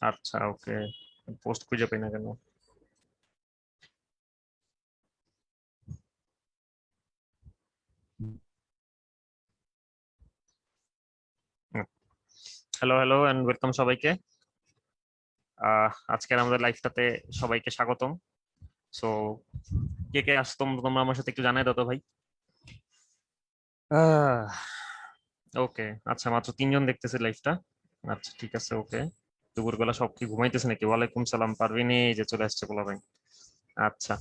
আচ্ছা, ওকে। পোস্ট খুঁজে পাই না কেন? হ্যালো হ্যালো এন্ড ওয়েলকাম সবাইকে। আজকের আমাদের লাইভটাতে সবাইকে স্বাগতম। সো কে কে আসতো তোমরা আমার সাথে একটু জানাই দাও তো ভাই। ওকে, আচ্ছা, মাত্র তিনজন দেখতেছে লাইভটা। আচ্ছা, ঠিক আছে, ওকে। দুপুরবেলা সব কি ঘুমাইতেছে নাকি? ওয়ালাইকুম সালাম, পারভিন এই যে চলে আসছে বলা ভাই। আচ্ছা,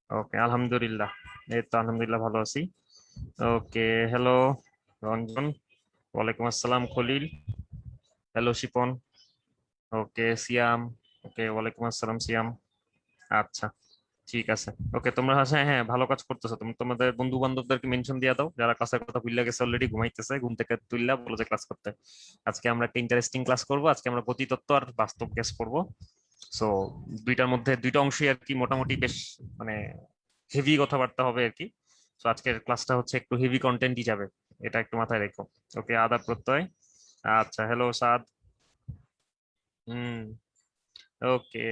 ওকে, আলহামদুলিল্লাহ। এই তো আলহামদুলিল্লাহ ভালো আছি। ওকে, হ্যালো রঞ্জন। ওয়ালাইকুম আসসালাম খলিল। হ্যালো শিপন। ওকে সিয়াম। ওকে, ওয়ালাইকুম আসসালাম সিয়াম। আচ্ছা, ঠিক আছে। ওকে, তোমরা হ্যাঁ হ্যাঁ ভালো কাজ করতেছো। তুমি তোমাদের বন্ধু বান্ধবদেরকে মেনশন দিয়ে দাও যারা ক্লাসের কথা ভুলে গেছে, অলরেডি ঘুমাইতেছে, ঘুম থেকে তুললা বলো যে ক্লাস করতে। আজকে আমরা একটা ইন্টারেস্টিং ক্লাস করব। আজকে আমরা গতিতত্ত্ব আর বাস্তব গ্যাস করব। সো দুইটার মধ্যে দুইটা অংশই আর কি মোটামুটি বেশ মানে হেভি কথাবার্তা হবে আর কি। তো আজকের ক্লাসটা হচ্ছে একটু হেভি কন্টেন্টই যাবে, এটা একটু মাথায় রেখো। ওকে, আদাব প্রত্যয়। আচ্ছা, হ্যালো সাদ। হুম। ওকে।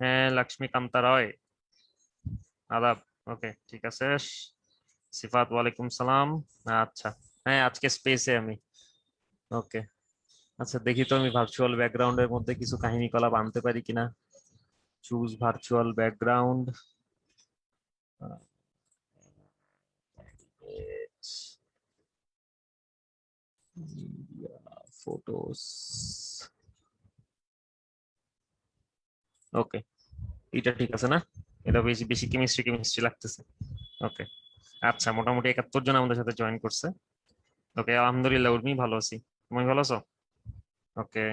হ্যাঁ, লক্ষ্মী কান্তা রয়। আদাব। ওকে, ঠিক আছে। সিফাত, ওয়ালাইকুম সালাম। আচ্ছা, হ্যাঁ আজকে স্পেসে আমি। ওকে, আচ্ছা দেখি তো আমি ভার্চুয়াল ব্যাকগ্রাউন্ডের মধ্যে কিছু কাহিনী কলাপ আনতে পারি কিনা। Choose virtual background. ফটোস। ওকে, এটা ঠিক আছে না? এটা বেশি বেশি কেমিস্ট্রি কেমিস্ট্রি লাগতেছে। ওকে, আচ্ছা, মোটামুটি 71 জন আমাদের সাথে জয়েন করছে। ওকে, আলহামদুলিল্লাহ উর্মি ভালো আছি। তুমি ভালো আছো? ওকে,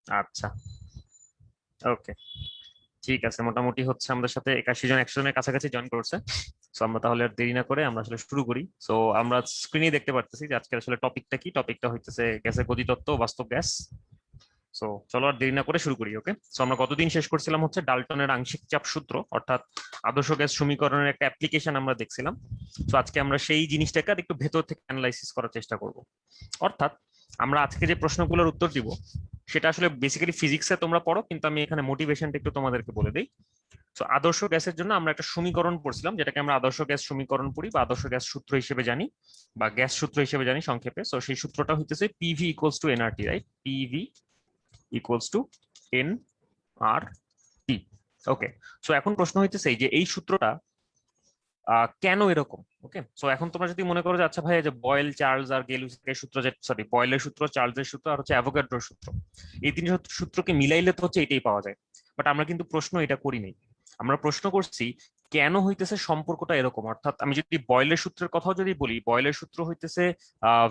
আচ্ছা, ওকে, ঠিক আছে। মোটামুটি হচ্ছে আমাদের সাথে 81 জন, 100 জনের কাছাকাছি জয়েন করছে। তো আমরা তাহলে আর দেরি না করে আমরা আসলে শুরু করি। তো আমরা স্ক্রিনে দেখতে পারতেছি যে আজকে আসলে টপিকটা কি। টপিকটা হইতেছে গ্যাসের গতিতত্ত্ব ও বাস্তব গ্যাস। সো চলো আর দেরি না করে শুরু করি। ওকে, সো আমরা গতদিন শেষ করছিলাম হচ্ছে ডাল্টনের আংশিক চাপ সূত্র, অর্থাৎ আদর্শ গ্যাস সমীকরণের একটা অ্যাপ্লিকেশন আমরা দেখছিলাম। তো আজকে আমরা সেই জিনিসটাকে আর একটু ভেতর থেকে অ্যানালাইসিস করার চেষ্টা করব। অর্থাৎ আমরা আজকে যে প্রশ্নগুলোর উত্তর দিব সেটা আসলে বেসিক্যালি ফিজিক্সে তোমরা পড়ো, কিন্তু আমি এখানে মোটিভেশনটা একটু তোমাদেরকে বলে দিই। তো আদর্শ গ্যাসের জন্য আমরা একটা সমীকরণ পড়ছিলাম, যেটাকে আমরা আদর্শ গ্যাস সমীকরণ পড়ি বা আদর্শ গ্যাস সূত্র হিসেবে জানি বা গ্যাস সূত্র হিসেবে জানি সংক্ষেপে। তো সেই সূত্রটা হইতেছে PV equals to NRT, right? PV equals to N R T. Okay, so এখন প্রশ্ন হইতেছে এই যে এই সূত্রটা কেন এরকম। ওকে, সো এখন তোমরা যদি মনে করো যে আচ্ছা ভাই, এই যে বয়েল চার্লস আর গেলুসের সূত্র, যে সরি বয়েলের সূত্র, চার্লসের সূত্র আর হচ্ছে অ্যাভোগাড্রোর সূত্র, এই তিন সূত্রকে মিলাইলে তো হচ্ছে এটাই পাওয়া যায়। বাট আমরা কিন্তু প্রশ্ন এটা করি নাই। আমরা প্রশ্ন করছি কেন হইতেছে সম্পর্কটা এরকম। অর্থাৎ আমি যদি বয়েলের সূত্রের কথাও যদি বলি, বয়েলের সূত্র হইতেছে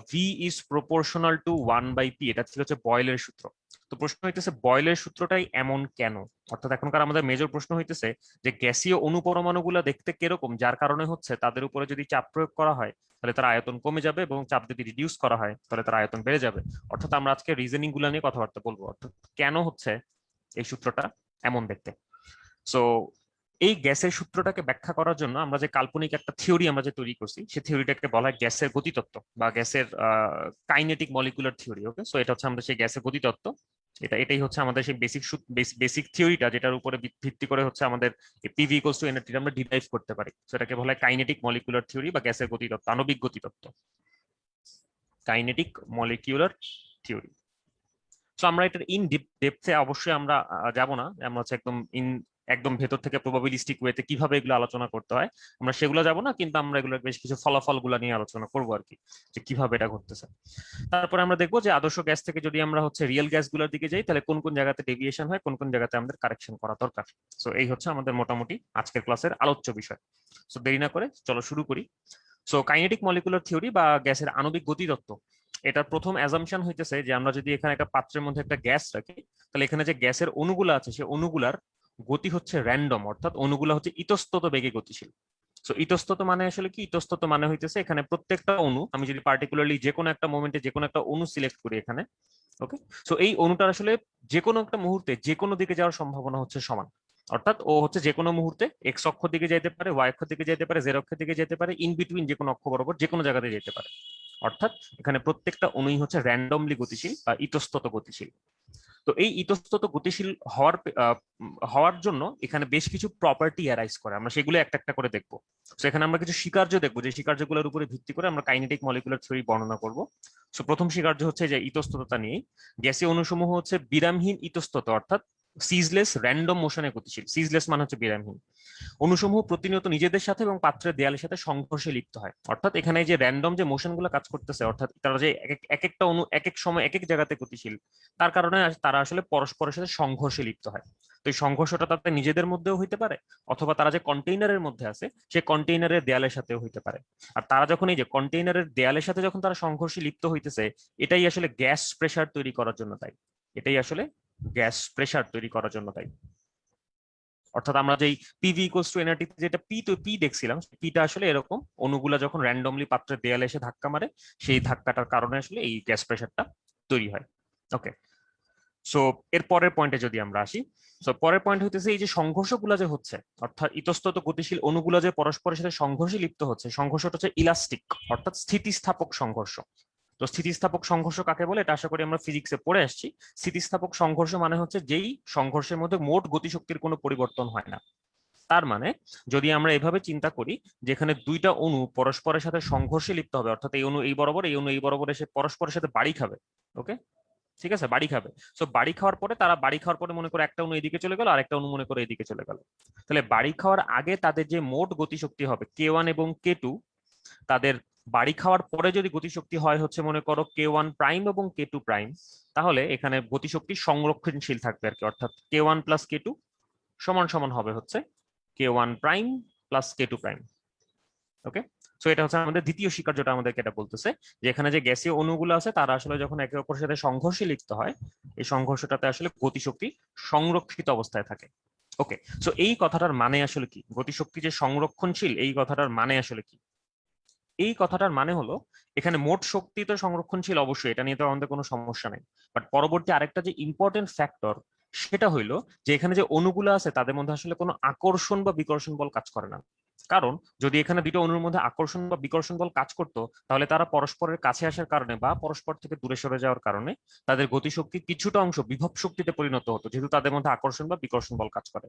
V is proportional to 1/p, এটা ছিল হচ্ছে বয়েলের সূত্র। তো প্রশ্ন হইতেছে বয়েলের সূত্রটাই এমন কেন। অর্থাৎ এখনকার আমাদের মেজর প্রশ্ন হইতেছে যে গ্যাসীয় অনুপরমাণুগুলো দেখতে কিরকম, যার কারণে হচ্ছে তাদের উপরে যদি চাপ প্রয়োগ করা হয় তাহলে তার আয়তন কমে যাবে, এবং চাপ যদি রিডিউস করা হয় তাহলে তার আয়তন বেড়ে যাবে। অর্থাৎ আমরা আজকে রিজনিং গুলা নিয়ে কথাবার্তা বলবো, অর্থাৎ কেন হচ্ছে এই সূত্রটা এমন দেখতে। সো এই গ্যাসের সূত্রটাকে ব্যাখ্যা করার জন্য আমরা যে কাল্পনিক একটা থিওরি আমরা যে তৈরি করছি, সেই থিওরিটাকে বলা হয় গ্যাসের গতিতত্ত্ব বা গ্যাসের কাইনেটিক মলিকুলার থিওরি। ওকে, সো এটা হচ্ছে আমাদের সেই গ্যাসের গতিতত্ত্ব। এটাই হচ্ছে আমাদের সেই বেসিক থিওরিটা, যেটার উপরে ভিত্তি করে হচ্ছে আমাদের পিভি ইকুয়ালস টু এনআরটি আমরা ডিরাইভ করতে পারি। সেটাকে বলা হয় কাইনেটিক মলিকুলার থিওরি বা গ্যাসের গতিতত্ত্ব, আণবিক গতিতত্ত্ব, কাইনেটিক মলিকিউলার থিওরি। তো আমরা এটার ইন ডেপথে অবশ্যই আমরা যাব না। আমরা হচ্ছে একদম ভেতর থেকে প্রবাবিলিস্টিক ওয়েতে কিভাবে এগুলো আলোচনা করতে হয় আমরা সেগুলো যাব না, কিন্তু আমরা এগুলোর বেশ কিছু ফলাফল গুলা নিয়ে আলোচনা করবো আর কি, যে কিভাবে এটা ঘটতেছে। তারপরে আমরা দেখবো যে আদর্শ গ্যাস থেকে যদি আমরা হচ্ছে রিয়েল গ্যাস গুলোর দিকে যাই, তাহলে কোন কোন জায়গাতে ডেভিয়েশন হয়, কোন কোন জায়গাতে আমাদের কারেকশন করা দরকার। সো এই হচ্ছে আমাদের মোটামুটি আজকের ক্লাসের আলোচ্য বিষয়। সো দেরি না করে চলো শুরু করি। সো কাইনেটিক মলিকুলার থিওরি বা গ্যাসের আণবিক গতিতত্ত্ব, এটার প্রথম অ্যাজাম্পশন হইতেছে যে আমরা যদি এখানে একটা পাত্রের মধ্যে একটা গ্যাস রাখি, তাহলে এখানে যে গ্যাসের অণুগুলো আছে সেই অণুগুলার গতি হচ্ছে র্যান্ডম, অর্থাৎ অণুগুলো হচ্ছে ইতস্তত বেগে গতিশীল। সো ইতস্তত মানে আসলে কি? ইতস্তত মানে হইতেছে এখানে প্রত্যেকটা অণু, আমি যদি পার্টিকুলারলি যে কোনো একটা মোমেন্টে যে কোনো একটা অণু সিলেক্ট করি এখানে, ওকে, সো এই অণুটার আসলে যে কোনো একটা মুহূর্তে যে কোনো দিকে যাওয়ার সম্ভাবনা হচ্ছে সমান। অর্থাৎ ও হচ্ছে যে কোনো মুহূর্তে এক্স অক্ষ দিকে যেতে পারে, ওয়াই অক্ষ দিকে যেতে পারে, জেড অক্ষের দিকে যেতে পারে, ইন বিটুইন যে কোনো অক্ষ বরাবর যে কোনো জায়গাতে যেতে পারে। অর্থাৎ এখানে প্রত্যেকটা অণুই হচ্ছে র্যান্ডমলি গতিশীল বা ইতস্তত গতিশীল। তো এই ইতস্তত গতিশীল হওয়ার জন্য এখানে বেশ কিছু প্রপার্টি অ্যারাইজ করে, আমরা সেগুলো একটা একটা করে দেখবো। তো এখানে আমরা কিছু স্বীকার্য দেখবো, যে স্বীকার্যগুলোর উপরে ভিত্তি করে আমরা কাইনেটিক মলিকুলার থিওরি বর্ণনা করব। সো প্রথম স্বীকার্য হচ্ছে যে ইতস্ততা নিয়ে, গ্যাসীয় অণুসমূহ হচ্ছে বিরামহীন ইতস্তত, অর্থাৎ সিজলেস র্যান্ডম মোশনে গতিশীল। সিজলেস মানে হচ্ছে বিরামহীন। অণুসমূহ প্রতিনিয়ত নিজেদের সাথে এবং পাত্রের দেয়ালের সাথে সংঘর্ষে লিপ্ত হয়, অর্থাৎ এখানে যে র্যান্ডম যে মোশন গুলো কাজ করতেছে, অর্থাৎ তারা যে এক একটা অণু এক এক সময় এক এক জায়গাতে গতিশীল, তার কারণে তারা আসলে পরস্পরের সাথে সংঘর্ষে লিপ্ত হয়। তো এই সংঘর্ষটা তাদের নিজেদের মধ্যেও হইতে পারে, অথবা তারা যে কন্টেইনারের মধ্যে আছে সেই কন্টেইনারের দেয়ালের সাথেও হইতে পারে। আর তারা যখন এই যে কন্টেইনারের দেয়ালের সাথে যখন তারা সংঘর্ষে লিপ্ত হইতেছে, এটাই আসলে গ্যাস প্রেসার তৈরি করার জন্য তাই। এটাই আসলে গ্যাস প্রেসার তৈরি করার জন্য তাই। অর্থাৎ আমরা যেই পিভি ইকুয়ালস টু এনআরটি যেটা পি দেখছিলাম, পিটা আসলে এরকম, অণুগুলা যখন র্যান্ডমলি পাত্রের দেয়ালে এসে ধাক্কা মারে, সেই ধাক্কাটার কারণে আসলে এই গ্যাস প্রেসারটা তৈরি হয়। ওকে, সো এর পরের পয়েন্টে যদি আমরা আসি, সো পরের পয়েন্ট হইতেছে এই যে সংঘর্ষগুলো যে হচ্ছে, অর্থাৎ ইতস্তত গতিশীল অণুগুলো যে পরস্পরের সাথে সংঘর্ষে লিপ্ত হচ্ছে, সংঘর্ষটা হচ্ছে ইলাস্টিক, অর্থাৎ স্থিতিস্থাপক সংঘর্ষ। তো স্থিতিস্থাপক সংঘর্ষ কাকে বলে, এটা আশা করি আমরা ফিজিক্সে পড়ে আসছি। স্থিতিস্থাপক সংঘর্ষ মানে হচ্ছে যেই সংঘর্ষের মধ্যে মোট গতিশক্তির কোনো পরিবর্তন হয় না। তার মানে যদি আমরা এভাবে চিন্তা করি, যেখানে দুইটা অণু পরস্পরের সাথে সংঘর্ষে লিপ্ত হবে, অর্থাৎ এই অণু এই বরাবর, এই অণু এই বরাবর এসে পরস্পরের সাথে বাড়ি খাবে। ওকে, ঠিক আছে, বাড়ি খাবে। সো বাড়ি খাওয়ার পরে মনে করে একটা অণু এদিকে চলে গেল, আর একটা অণু মনে করে এদিকে চলে গেল। তাহলে বাড়ি খাওয়ার আগে তাদের যে মোট গতিশক্তি হবে K1 এবং K2, তাদের বাড়ি খাওয়ার পরে যদি গতিশক্তি হয় হচ্ছে মনে করো K1 প্রাইম এবং K2 প্রাইম, তাহলে এখানে গতিশক্তি সংরক্ষণশীল থাকবে আর কি, অর্থাৎ K1 প্লাস K2 সমান সমান হবে হচ্ছে K1 prime plus K2 prime. Okay, so এটা হচ্ছে আমাদের দ্বিতীয় স্বীকার্যটা আমাদেরকে এটা বলতেছে, যে এখানে যে গ্যাসীয় অণুগুলো আছে তারা আসলে যখন একে অপরের সাথে সংঘর্ষে লিপ্ত হয়, এই সংঘর্ষটাতে আসলে গতিশক্তি সংরক্ষিত অবস্থায় থাকে। ওকে, সো এই কথাটার মানে আসলে কি, গতিশক্তি যে সংরক্ষণশীল, এই কথাটার মানে আসলে কি? এই কথাটার মানে হলো, এখানে মোট শক্তি তো সংরক্ষণশীল অবশ্যই, এটা নিয়ে তো আমাদের কোনো সমস্যা নেই। বাট পরবর্তী আরেকটা যে ইম্পর্টেন্ট ফ্যাক্টর, সেটা হইলো যে এখানে যে অণুগুলো আছে তাদের মধ্যে আসলে কোনো আকর্ষণ বা বিকর্ষণ বল কাজ করে না। কারণ যদি এখানে দুটো অণুর মধ্যে আকর্ষণ বা বিকর্ষণ বল কাজ করতো, তাহলে তারা পরস্পরের কাছে আসার কারণে বা পরস্পর থেকে দূরে সরে যাওয়ার কারণে তাদের গতিশক্তির কিছুটা অংশ বিভব শক্তিতে পরিণত হতো, যেহেতু তাদের মধ্যে আকর্ষণ বা বিকর্ষণ বল কাজ করে।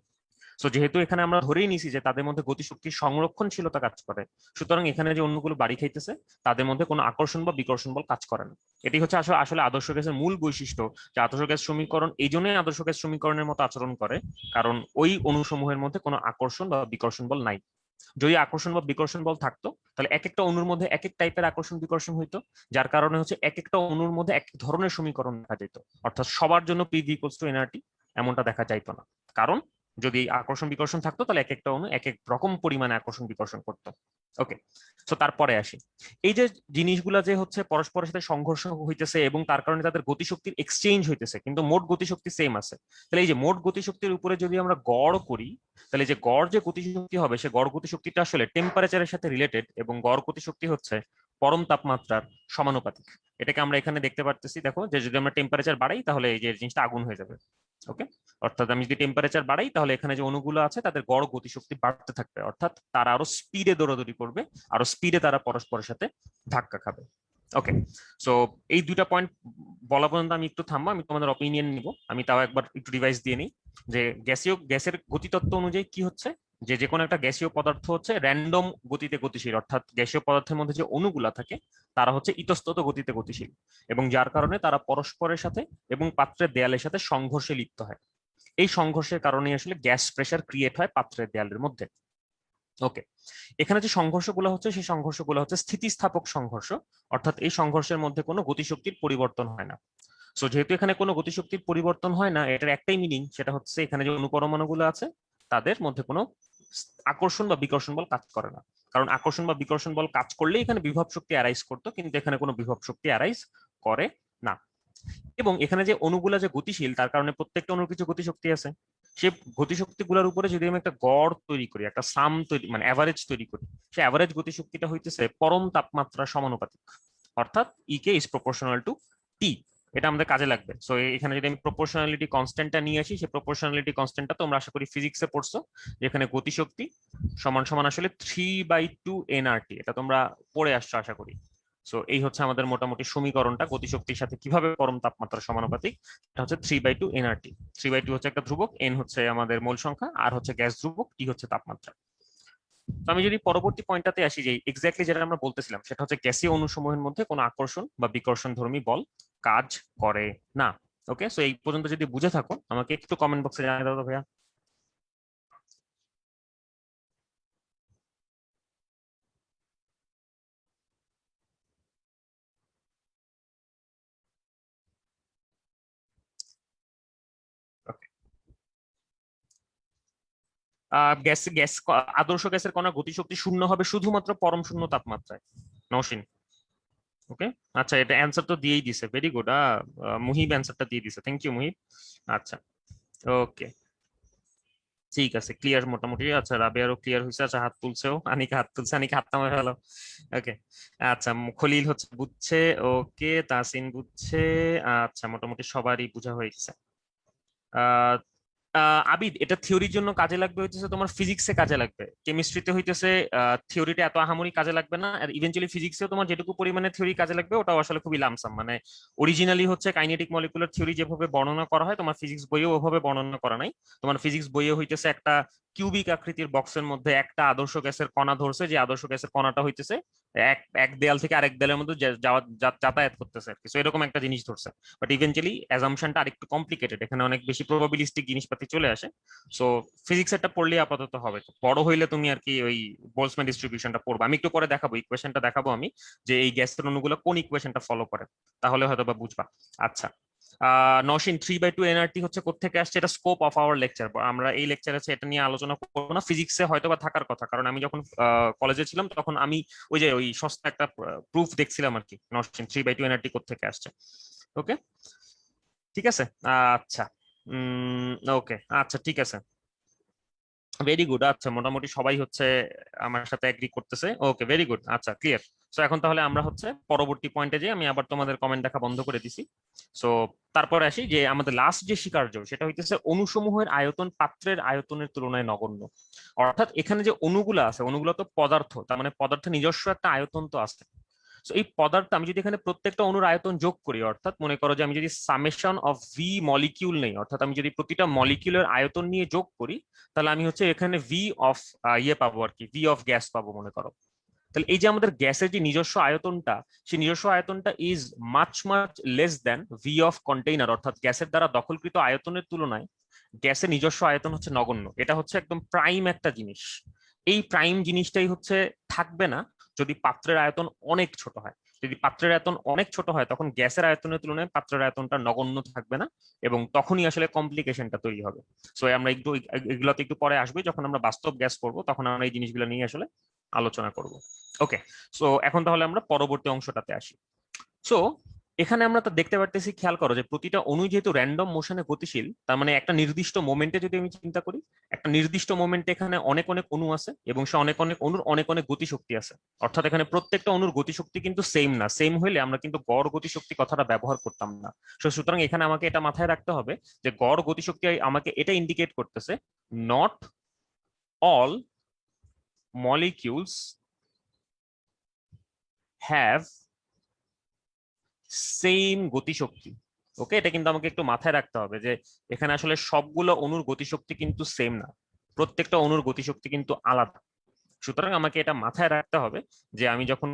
সো যেহেতু এখানে আমরা ধরেই নিছি যে তাদের মধ্যে গতিশক্তির সংরক্ষণশীলতা কাজ করে, সুতরাং এখানে যে অন্যগুলো বাড়ি খাইতেছে তাদের মধ্যে কোনো আকর্ষণ বা বিকর্ষণ বল কাজ করে না। এটি হচ্ছে আসলে আসলে আদর্শ গ্যাসের মূল বৈশিষ্ট্য, যে আদর্শ গ্যাস সমীকরণ এই জন্যই আদর্শ গ্যাস সমীকরণের মতো আচরণ করে, কারণ ওই অণুসমূহের মধ্যে কোনো আকর্ষণ বা বিকর্ষণ বল নাই। যদি আকর্ষণ বা বিকর্ষণ বল থাকতো, তাহলে এক একটা অণুর মধ্যে এক এক টাইপের আকর্ষণ বিকর্ষণ হইতো, যার কারণে হচ্ছে এক একটা অণুর মধ্যে এক ধরনের সমীকরণ দেখা যেত, অর্থাৎ সবার জন্য পিভি ইকুয়ালস টু এনআরটি এমনটা দেখা যাইতো না। কারণ যদি আকর্ষণ বিকর্ষণ থাকতো, তাহলে এক একটা অণু এক এক রকম পরিমাণে আকর্ষণ বিকর্ষণ করতো। ওকে, তো তারপরে আসি, এই যে জিনিসগুলা যে হচ্ছে পরস্পরের সাথে সংঘর্ষ হইতেছে এবং তার কারণে তাদের গতিশক্তির এক্সচেঞ্জ হইতেছে, কিন্তু মোট গতিশক্তি সেম আছে। তাহলে এই যে মোট গতিশক্তির উপরে যদি আমরা গড় করি, তাহলে যে গড় যে গতিশক্তি হবে, সে গড় গতিশক্তিটা আসলে টেম্পারেচারের সাথে রিলেটেড, এবং গড় গতিশক্তি হচ্ছে পরম তাপমাত্রার সমানুপাতিক। এটাকে আমরা এখানে দেখতে পারতেছি, দেখো যে যদি আমরা টেম্পারেচার বাড়াই তাহলে এই যে জিনিসটা আগুন হয়ে যাবে। ওকে, অর্থাৎ আমি যদি টেম্পারেচার বাড়াই তাহলে এখানে যে অণুগুলো আছে তাদের গড় গতিশক্তি বাড়তে থাকবে, অর্থাৎ তারা আরো স্পিডে দৌড়াদৌড়ি করবে, আরো স্পিডে তারা পরস্পরের সাথে ধাক্কা খাবে। ওকে, সো এই দুইটা পয়েন্ট বলা পর্যন্ত আমি একটু থামবো, আমি তোমাদের অপিনিয়ন নিব। আমি তাও একবার একটু রিভাইজ দিয়ে নিই, যে গ্যাসের গতিতত্ত্ব অনুযায়ী কি হচ্ছে, যে যে কোনো একটা গ্যাসীয় পদার্থ হচ্ছে র্যান্ডম গতিতে গতিশীল, অর্থাৎ গ্যাসীয় পদার্থের মধ্যে যে অণুগুলা থাকে তারা হচ্ছে ইতস্তত গতিতে গতিশীল, এবং যার কারণে তারা পরস্পরের সাথে এবং পাত্রের দেয়ালের সাথে সংঘর্ষে লিপ্ত হয়। এই সংঘর্ষের কারণে আসলে গ্যাস প্রেসার ক্রিয়েট হয় পাত্রের দেয়ালের মধ্যে। ওকে, এখানে যে সংঘর্ষগুলো হচ্ছে সেই সংঘর্ষগুলো হচ্ছে স্থিতিস্থাপক সংঘর্ষ, অর্থাৎ এই সংঘর্ষের মধ্যে কোনো গতিশক্তির পরিবর্তন হয় না। সো যেহেতু এখানে কোনো গতিশক্তির পরিবর্তন হয় না, এটার একটাই মিনিং, সেটা হচ্ছে এখানে যে অনুপরমাণুগুলো আছে তাদের মধ্যে কোনো আকর্ষণ বা বিকর্ষণ বল কাজ করে না। কারণ আকর্ষণ বা বিকর্ষণ বল কাজ করলে এখানে বিভব শক্তি অ্যারাইজ করতো, কিন্তু এখানে কোনো বিভব শক্তি অ্যারাইজ করে না। এবং এখানে যে অণুগুলা যে গতিশীল, তার কারণে প্রত্যেকটা অণুর কিছু গতিশক্তি আছে। সে গতিশক্তি গুলার উপরে যদি আমি একটা গড় তৈরি করি, একটা সাম তৈরি মানে অ্যাভারেজ তৈরি করি, সে অ্যাভারেজ গতিশক্তিটা হইতেছে পরম তাপমাত্রা সমানুপাতিক, অর্থাৎ ইকে ইজ প্রপোর্শনাল টু টি। এটা আমাদের কাজে লাগবে। সো এখানে যদি আমি প্রপোর্শনালিটি কনস্ট্যান্টটা নিয়ে আসি, সেই প্রপোর্শনালিটি কনস্ট্যান্টটা তোমরা আশা করি ফিজিক্সে পড়ছো, যেখানে গতিশক্তি সমান সমান আসলে 3/2 nRT, এটা তোমরা পড়ে আসছো আশা করি। সো এই হচ্ছে আমাদের মোটামুটি সমীকরণটা, গতিশক্তির সাথে কিভাবে পরম তাপমাত্রা সমানুপাতিক। এটা হচ্ছে 3/2 nRT। 3/2 হচ্ছে একটা ধ্রুবক, n হচ্ছে আমাদের মোল সংখ্যা, আর হচ্ছে গ্যাস ধ্রুবক, টি হচ্ছে তাপমাত্রা। তো আমি যদি পরবর্তী পয়েন্টটাতে আসি, যে এক্স্যাক্টলি যেটা আমরা বলতেছিলাম সেটা হচ্ছে গ্যাসীয় অণুসমূহের মধ্যে কোনো আকর্ষণ বা বিকর্ষণধর্মী বল কাজ করে না। ওকে, সো এই পর্যন্ত যদি বুঝে থাকো আমাকে একটু কমেন্ট বক্সে জানিয়ে দাও তো ভাইয়া। গ্যাস গ্যাস আদর্শ গ্যাসের কণার গতিশক্তি শূন্য হবে শুধুমাত্র পরম শূন্য তাপমাত্রায়। নওশিন, ওকে। আচ্ছা, এটা অ্যান্সার তো দিয়েই দিছে, ভেরি গুড। মুহিব অ্যান্সারটা দিয়ে দিছে, থ্যাংক ইউ মুহিব। আচ্ছা, ওকে, ঠিক আছে, ক্লিয়ার মোটামুটি। আচ্ছা, রাবিয়ারও ক্লিয়ার হয়েছে। আচ্ছা, হাত তুলছেও, আনিকা হাত তুলছে, আনিকা হাত নামায় ফেলো। ওকে, আচ্ছা, খলিল হচ্ছে বুঝছে, ওকে, তাসিন বুঝছে। আচ্ছা, মোটামুটি সবারই বোঝা হয়ে গেছে। আহ আবিদ, এটা থিওরির জন্য কাজে লাগবে হইতেছে, তোমার ফিজিক্সে কাজে লাগবে। কেমিস্ট্রিতে হইতেছে থিওরিটা এত আহামরি কাজে লাগবে না, আর ইভেনচুয়ালি ফিজিক্সেও তোমার যেটুকু পরিমাণে থিওরি কাজে লাগবে ওটাও আসলে খুবই লামসাম। মানে অরিজিনালি হচ্ছে কাইনেটিক মলিকুলার থিওরি যেভাবে বর্ণনা করা হয় তোমার ফিজিক্স বইয়েও ওভাবে বর্ণনা করা নাই। তোমার ফিজিক্স বইয়ে হইতেছে একটা কিউবিক আকৃতির বক্সের মধ্যে একটা আদর্শ গ্যাসের কণা ধরছে, যে আদর্শ গ্যাসের কণাটা হইতেছে এক এক দেয়াল থেকে আরেক দেয়ালের মধ্যে যাতায়াত করতেছে আর কি। So এরকম একটা জিনিস ধরছে। বাট ইভেন্চুয়ালি অ্যাজাম্পশনটা আরেকটু কমপ্লিকেটেড, এখানে অনেক বেশি প্রবাবিলিস্টিক জিনিসপাতি চলে আসে। সো ফিজিক্স একটা পড়লে আপাতত হবে, বড় হইলে তুমি আর কি ওই বোলসম্যান ডিস্ট্রিবিউশনটা পড়বে। আমি একটু পরে দেখাবো, ইকুয়েশনটা দেখাবো আমি, যে এই গ্যাসের অণুগুলো কোন ইকুয়েশনটা ফলো করে, তাহলে হয়তো বা বুঝবা। আচ্ছা, নওশিন, 3/2 এনআরটি হচ্ছে কোত্থেকে আসছে, এটা স্কোপ অফ আওয়ার লেকচার। আমরা এই লেকচারে এটা নিয়ে আলোচনা করবো না, ফিজিক্সে হয়তো বা থাকার কথা, কারণ আমি যখন কলেজে ছিলাম তখন আমি ওই যে ওই সস্তা একটা প্রুফ দেখছিলাম আর কি, নওশিন 3/2 এনআরটি কোত্থেকে আসছে। ওকে, ঠিক আছে। আচ্ছা, ওকে, আচ্ছা, ঠিক আছে, ভেরি গুড। আচ্ছা, মোটামুটি সবাই হচ্ছে আমার সাথে এগ্রি করতেছে, ওকে, ভেরি গুড। আচ্ছা, ক্লিয়ার। সো এখন তাহলে আমরা হচ্ছে পরবর্তী পয়েন্টে যাই, আমি আবার তোমাদের কমেন্ট দেখা বন্ধ করে দিছি। সো তারপরে আসি যে আমাদের লাস্ট যে স্বীকার্য সেটা হইতেছে অণুসমূহের আয়তন পাত্রের আয়তনের তুলনায় নগণ্য। অর্থাৎ এখানে যে অণুগুলো আছে, অণুগুলো তো পদার্থ, তার মানে পদার্থের নিজস্ব একটা আয়তন তো আছে। তো এই পদার্থ আমি যদি এখানে প্রত্যেকটা অণুর আয়তন যোগ করি, অর্থাৎ মনে করো যে আমি যদি সামেশন অফ ভি মলিকিউল নেই, অর্থাৎ আমি যদি প্রতিটা মলিকিউলের আয়তন নিয়ে যোগ করি, তাহলে আমি হচ্ছে এখানে ভি অফ ইয়ে পাবো আর কি, ভি অফ গ্যাস পাবো মনে করো। তাহলে এই যে আমাদের গ্যাসের যে নিজস্ব আয়তনটা, সেই নিজস্ব আয়তনটা is much much less than v of container, অর্থাৎ গ্যাসের দ্বারা দখলকৃত আয়তনের তুলনায় গ্যাসের নিজস্ব আয়তন হচ্ছে নগণ্য। এটা হচ্ছে একদম প্রাইম একটা জিনিস। এই প্রাইম জিনিসটাই হচ্ছে থাকবে না যদি পাত্রের আয়তন অনেক ছোট হয়। যদি পাত্রের আয়তন অনেক ছোট হয় তখন গ্যাসের আয়তনের তুলনায় পাত্রের আয়তনটা নগণ্য থাকবে না, এবং তখনই আসলে কমপ্লিকেশনটা তৈরি হবে। সো আমরা একটু এগুলোতে একটু পরে আসবে, যখন আমরা বাস্তব গ্যাস করবো তখন আমরা এই জিনিসগুলো নিয়ে আসলে আলোচনা করব। ওকে, সো এখন তাহলে আমরা পরবর্তী অংশটাতে আসি। সো এখানে আমরা তো দেখতে পারতেছি, খেয়াল করো যে প্রতিটা অণু যেহেতু র্যান্ডম মোশনে গতিশীল, তার মানে একটা নির্দিষ্ট মোমেন্টে যদি আমি চিন্তা করি, একটা নির্দিষ্ট মোমেন্টে এখানে অনেক অনেক অণু আছে, এবং সে অনেক অনেক অণুর অনেক অনেক গতিশক্তি আছে। অর্থাৎ এখানে প্রত্যেকটা অণুর গতিশক্তি কিন্তু সেম না, সেম হইলে আমরা কিন্তু গড় গতিশক্তি কথাটা ব্যবহার করতাম না। সুতরাং এখানে আমাকে এটা মাথায় রাখতে হবে যে গড় গতিশক্তি আমাকে এটা ইন্ডিকেট করতেছে, not all molecules have same গতিশক্তি। ওকে, এটা কিন্তু আমাকে একটু মাথায় রাখতে হবে যে এখানে আসলে সবগুলো অণুর গতিশক্তি কিন্তু সেম না, প্রত্যেকটা অণুর গতিশক্তি কিন্তু আলাদা। সুতরাং আমাকে এটা মাথায় রাখতে হবে যে আমি যখন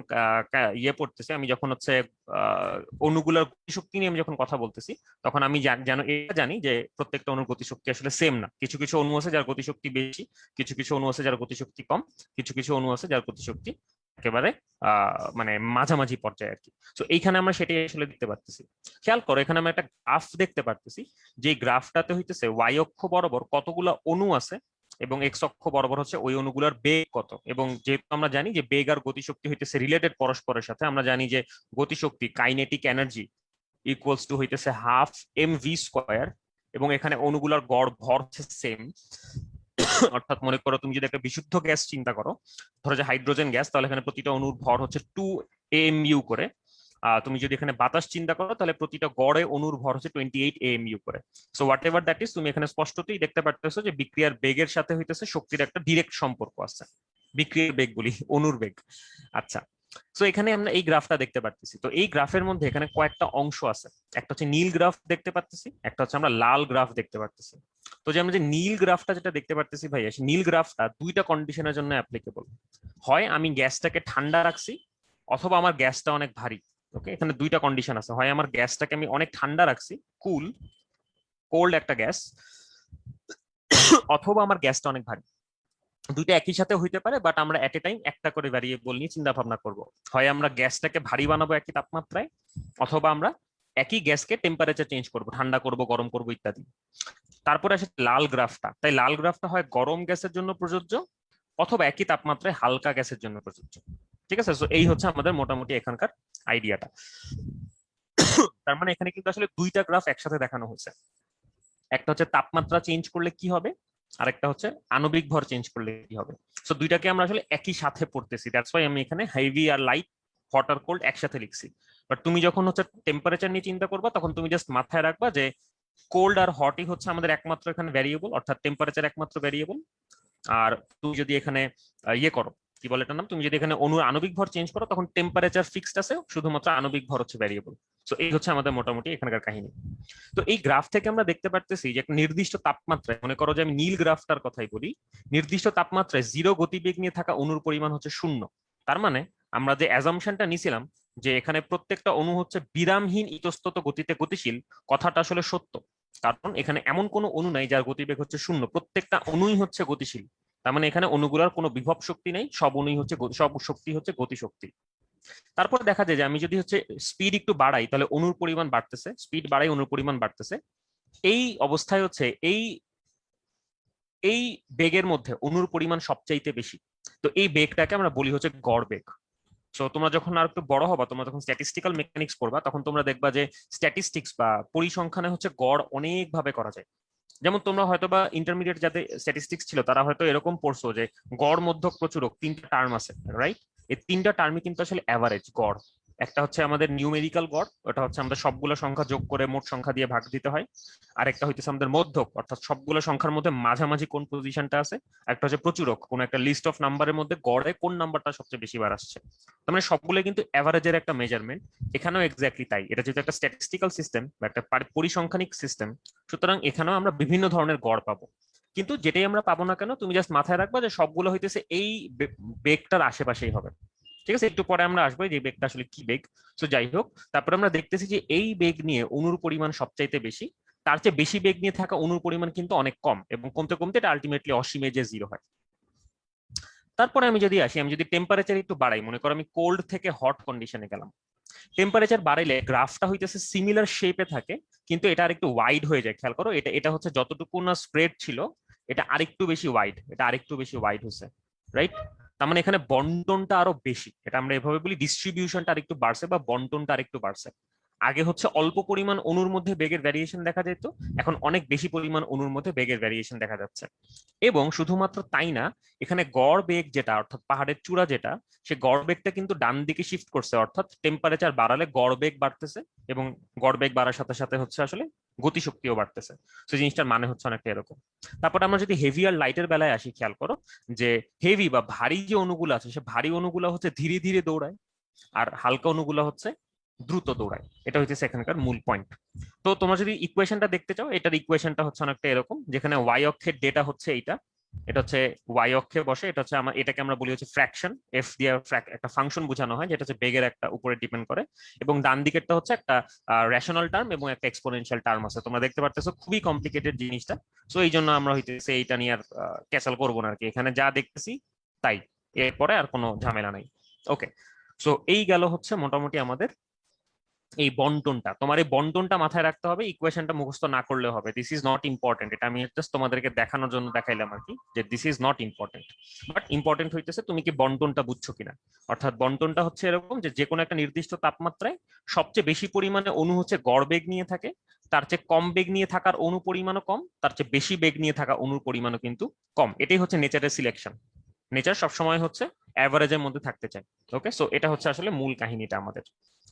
ইয়ে পড়তেছি, আমি যখন হচ্ছে আহ, অণুগুলোর গতিশক্তি নিয়ে আমি যখন কথা বলতেছি, তখন আমি যেন এটা জানি যে প্রত্যেকটা অণুর গতিশক্তি আসলে সেম না। কিছু কিছু অণু আছে যার গতিশক্তি বেশি, কিছু কিছু অণু আছে যার গতিশক্তি কম, কিছু কিছু অণু আছে যার গতিশক্তি একেবারে মানে মাঝামাঝি পর্যায়ে আর কি। তো এইখানে আমরা সেটাই আসলে দেখতে পারতেছি। খেয়াল করো, এখানে আমরা একটা গ্রাফ দেখতে পারতেছি, যে গ্রাফটাতে হইতেছে ওয়াই অক্ষ বরাবর কতগুলো অণু আছে, এবং এক্স অক্ষ বরাবর হচ্ছে ওই অণুগুলোর বেগ কত। এবং যেহেতু আমরা জানি যে বেগ আর গতিশক্তি হইতেছে রিলেটেড পরস্পরের সাথে, আমরা জানি যে গতিশক্তি কাইনেটিক এনার্জি ইকুয়ালস টু হইতেছে হাফ এম ভি স্কোয়ার, এবং এখানে অণুগুলোর গড় ভর হচ্ছে সেম। অর্থাৎ মনে করো তুমি যদি একটা বিশুদ্ধ গ্যাস চিন্তা করো, ধরো যে হাইড্রোজেন গ্যাস, তাহলে এখানে প্রতিটা অণুর ভর হচ্ছে 2 AMU করে। তুমি যদি এখানে বাতাস চিন্তা করো তাহলে প্রতিটা গড়ে অণুর ভর হচ্ছে 28 AMU করে। So what ever that is, তুমি এখানে স্পষ্টতই দেখতে পারতেছো যে বিক্রিয়ার বেগের সাথে হইতেছে শক্তির একটা ডিরেক্ট সম্পর্ক আছে। বিক্রিয়ার বেগ বলি, অণুর বেগ। আচ্ছা, সো এখানে আমরা এই গ্রাফটা দেখতে পাচ্ছি। তো এই গ্রাফের মধ্যে এখানে কয়েকটা অংশ আছে, একটা হচ্ছে নীল গ্রাফ দেখতে পাচ্ছি, একটা হচ্ছে আমরা লাল গ্রাফ দেখতে পাচ্ছি। তো যে আমরা যে নীল গ্রাফটা যেটা দেখতে পাচ্ছি ভাইয়া, সেই নীল গ্রাফটা দুইটা কন্ডিশনের জন্য অ্যাপ্লিকেবল। হয় আমি গ্যাসটাকে ঠান্ডা রাখছি, অথবা আমার গ্যাসটা অনেক ভারী। ওকে, এখানে দুইটা কন্ডিশন আছে, হয় আমার গ্যাসটাকে আমি অনেক ঠান্ডা রাখছি, কুল কোল্ড একটা গ্যাস, অথবা আমার গ্যাসটা অনেক ভারী। দুইটা একই সাথে হইতে পারে, বাট আমরা এট এ টাইম একটা করে ভ্যারিয়েবল নিয়ে চিন্তা ভাবনা করবো। হয় আমরা গ্যাসটাকে ভারী বানাবো একই তাপমাত্রায়, অথবা আমরা একই গ্যাসকে টেম্পারেচার চেঞ্জ করবো, ঠান্ডা করব, গরম করব ইত্যাদি। তারপরে আসে লাল গ্রাফটা। তাই লাল গ্রাফটা হয় গরম গ্যাসের জন্য প্রযোজ্য, অথবা একই তাপমাত্রায় হালকা গ্যাসের জন্য প্রযোজ্য। ঠিক আছে, তো এই হচ্ছে আমাদের মোটামুটি এখানকার আইডিয়াটা। তার মানে এখানে কিন্তু আসলে দুইটা গ্রাফ একসাথে দেখানো হয়েছে। একটা হচ্ছে তাপমাত্রা চেঞ্জ করলে কি হবে, আরেকটা হচ্ছে আণবিক ভর চেঞ্জ করলে কি হবে। সো দুইটাকে আমরা আসলে একই সাথে পড়তেছি, দ্যাটস ওয়াই আমি এখানে হেভি আর লাইট, হট আর কোল্ড একসাথে লিখছি। বাট তুমি যখন হচ্ছে টেম্পারেচার নিয়ে চিন্তা করবা, তখন তুমি জাস্ট মাথায় রাখবা যে কোল্ড আর হটই হচ্ছে আমাদের একমাত্র এখানে ভ্যারিয়েবল, অর্থাৎ টেম্পারেচার একমাত্র ভ্যারিয়েবল। আর তুমি যদি এখানে ইয়ে করো, কি বলে এটার নাম, তুমি যদি এখানে অনুর আণবিক ভর চেঞ্জ করো, তখন টেম্পারেচার ফিক্সড আছে, শুধুমাত্র আণবিক ভর হচ্ছে ভ্যারিয়েবল। সো এই হচ্ছে আমাদের মোটামুটি এখানকার কাহিনী। তো এই গ্রাফ থেকে আমরা দেখতে পারতেছি যে একটা নির্দিষ্ট তাপমাত্রায়, মনে করো যে আমি নীল গ্রাফটার কথাই বলি, নির্দিষ্ট তাপমাত্রায় জিরো গতিবেগ নিয়ে থাকা অণুর পরিমাণ হচ্ছে 0। তার মানে আমরা যে অ্যাজাম্পশনটা নিছিলাম যে এখানে প্রত্যেকটা অণু হচ্ছে বিরামহীন ইতস্তত গতিতে গতিশীল, কথাটা আসলে সত্য। কারণ এখানে এমন কোনো অণু নাই যার গতিবেগ হচ্ছে 0, প্রত্যেকটা অণুই হচ্ছে গতিশীল। তার মানে এখানে অণুগুলোর কোনো বিভব শক্তি নেই, সব অণুই হচ্ছে সব শক্তি হচ্ছে গতিশক্তি। তারপর দেখা যায় যে আমি যদি হচ্ছে স্পিড একটু বাড়াই, তাহলে অণুর পরিমাণ বাড়তেছে, স্পিড বাড়াই অণুর পরিমাণ বাড়তেছে। এই অবস্থায় হচ্ছে এই এই বেগের মধ্যে অণুর পরিমাণ সবচাইতে বেশি। তো এই বেগটাকে আমরা বলি হচ্ছে গড় বেগ। সো তোমরা যখন আর একটু বড় হবা, তোমরা যখন স্ট্যাটিস্টিক্যাল মেকানিক্স পড়বা, তখন তোমরা দেখবা যে স্ট্যাটিস্টিক্স বা পরিসংখ্যানে হচ্ছে গড় অনেক ভাবে করা যায়। যেমন তোমরা হয়তো বা ইন্টারমিডিয়েট যাদের স্ট্যাটিস্টিক্স ছিল, তারা হয়তো এরকম পড়ছো যে গড়, মধ্যক, প্রচুরক তিনটা টার্ম আছে, রাইট? এই তিনটা টার্মই কিন্তু আসলে অ্যাভারেজ গড়। একটা হচ্ছে আমাদের নিউমেরিক্যাল গড়, ওটা হচ্ছে আমাদের সবগুলো সংখ্যা যোগ করে মোট সংখ্যা দিয়ে ভাগ দিতে হয়। আর একটা হইতেছে আমাদের মধ্যক, অর্থাৎ সবগুলো সংখ্যার মধ্যে মাঝামাঝি কোন পজিশনটা আছে। একটা হচ্ছে প্রচুরক, কোন একটা লিস্ট অফ নাম্বারের মধ্যে গড়ে কোন নাম্বারটা সবচেয়ে বেশি বার আসছে। তার মানে সবগুলো কিন্তু অ্যাভারেজের একটা মেজারমেন্ট। এখানেও এক্স্যাক্টলি তাই, এটা যেহেতু একটা স্ট্যাটিস্টিক্যাল সিস্টেম বা একটা পরিসংখ্যানিক সিস্টেম, সুতরাং এখানেও আমরা বিভিন্ন ধরনের গড় পাবো। কিন্তু যেটাই আমরা পাবো না কেন, তুমি জাস্ট মাথায় রাখবা যে সবগুলো হইতেছে এই বেগটার আশেপাশেই হবে। ঠিক আছে, একটু পরে আমরা আসবো যে বেগটা আসলে কি বেগ। তো যাই হোক, তারপরে আমরা দেখতেছি যে এই বেগ নিয়ে অণুর পরিমাণ সবচাইতে বেশি, তার চেয়ে বেশি বেগ নিয়ে থাকা অণুর পরিমাণ কিন্তু অনেক কম, এবং কমতে কমতে এটা আলটিমেটলি অসীমে যে জিরো হয়। তারপরে আমি যদি আসি, আমি যদি টেম্পারেচার একটু বাড়াই, মনে করো আমি কোল্ড থেকে হট কন্ডিশনে গেলাম, টেম্পারেচার বাড়াইলে গ্রাফটা হইতেছে সিমিলার শেপে থাকে, কিন্তু এটা আরেকটু ওয়াইড হয়ে যায়। খেয়াল করো, এটা এটা হচ্ছে যতটুকু না স্প্রেড ছিল, এটা আরেকটু বেশি ওয়াইড, এটা আরেকটু বেশি ওয়াইড হচ্ছে, রাইট? তার মানে এখানে বন্টনটা আরো বেশি, এটা আমরা এভাবে বলি ডিস্ট্রিবিউশনটা আরেকটু বাড়ছে বা বন্টনটা আরেকটু বাড়ছে। আগে হচ্ছে অল্প পরিমাণ অণুর মধ্যে বেগের ভ্যারিয়েশন দেখা যেত, এখন অনেক বেশি পরিমাণ অণুর মধ্যে বেগের ভ্যারিয়েশন দেখা যাচ্ছে। এবং শুধুমাত্র তাই না, এখানে গড় বেগ যেটা, অর্থাৎ পাহাড়ের চূড়া যেটা, সে গড় বেগটা কিন্তু ডান দিকে শিফট করছে, অর্থাৎ টেম্পারেচার বাড়ালে গড় বেগ বাড়তেছে, এবং গড় বেগ বাড়ার সাথে সাথে হচ্ছে আসলে গতিশক্তিও বাড়তেছে। তো জিনিসটার মানে হচ্ছে অনেকটা এরকম। তারপর আমরা যদি হেভি আর লাইটের বেলায় আসি, খেয়াল করো যে হেভি বা ভারী যে অণুগুলো আছে, সে ভারী অণুগুলো হচ্ছে ধীরে ধীরে দৌড়ায়, আর হালকা অণুগুলো হচ্ছে দ্রুত দৌড়ায়। এটা হচ্ছে এখানকার মূল পয়েন্ট। তো তোমরা যদি ইকুয়েশনটা দেখতে চাও, এটার ইকুয়েশনটা হচ্ছে অনেকটা এরকম, যেখানে ওয়াই অক্ষের ডেটা হচ্ছে এইটা, এটা হচ্ছে ওয়াই অক্ষে বসে, এটা হচ্ছে আমার, এটাকে আমরা বলি হচ্ছে ফ্র্যাকশন, এফ দিয়ে একটা ফাংশন বোঝানো হয় যেটা হচ্ছে বেগের একটা উপরে ডিপেন্ড করে। এবং ডান দিকেরটা হচ্ছে একটা রেশনাল টার্ম এবং একটা এক্সপোনেনশিয়াল টার্ম আছে। তোমরা দেখতে পারতেছো খুবই কমপ্লিকেটেড জিনিসটা। সো এই জন্য আমরা হইতেছে এইটা নিয়ে আর ক্যাসাল করবো না আর কি, এখানে যা দেখতেছি তাই, এরপরে আর কোনো ঝামেলা নাই। ওকে, সো এই গেল হচ্ছে মোটামুটি আমাদের এই বন্টনটা। তোমার এই বন্টনটা মাথায় রাখতে হবে, ইকুয়েশনটা মুখস্থ না করলে হবে। দিস ইজ নট ইম্পর্টেন্ট, এটা আমি জাস্ট তোমাদেরকে দেখানোর জন্য দেখাইলাম আর কি, যে this is not important. But important হইতেছে তুমি কি বন্টনটা বুঝছো কিনা। অর্থাৎ বন্টনটা হচ্ছে এরকম যে যে কোনো একটা নির্দিষ্ট তাপমাত্রায় সবচেয়ে বেশি পরিমাণে অণু হচ্ছে গড় বেগ নিয়ে থাকে, তার চেয়ে কম বেগ নিয়ে থাকার অণু পরিমাণও কম, তার চেয়ে বেশি বেগ নিয়ে থাকা অণুর পরিমাণও কিন্তু কম। এটাই হচ্ছে নেচারের সিলেকশন। নেচার সবসময় হচ্ছে অ্যাভারেজের মধ্যে থাকতে চায়। ওকে, সো এটা হচ্ছে আসলে মূল কাহিনীটা আমাদের।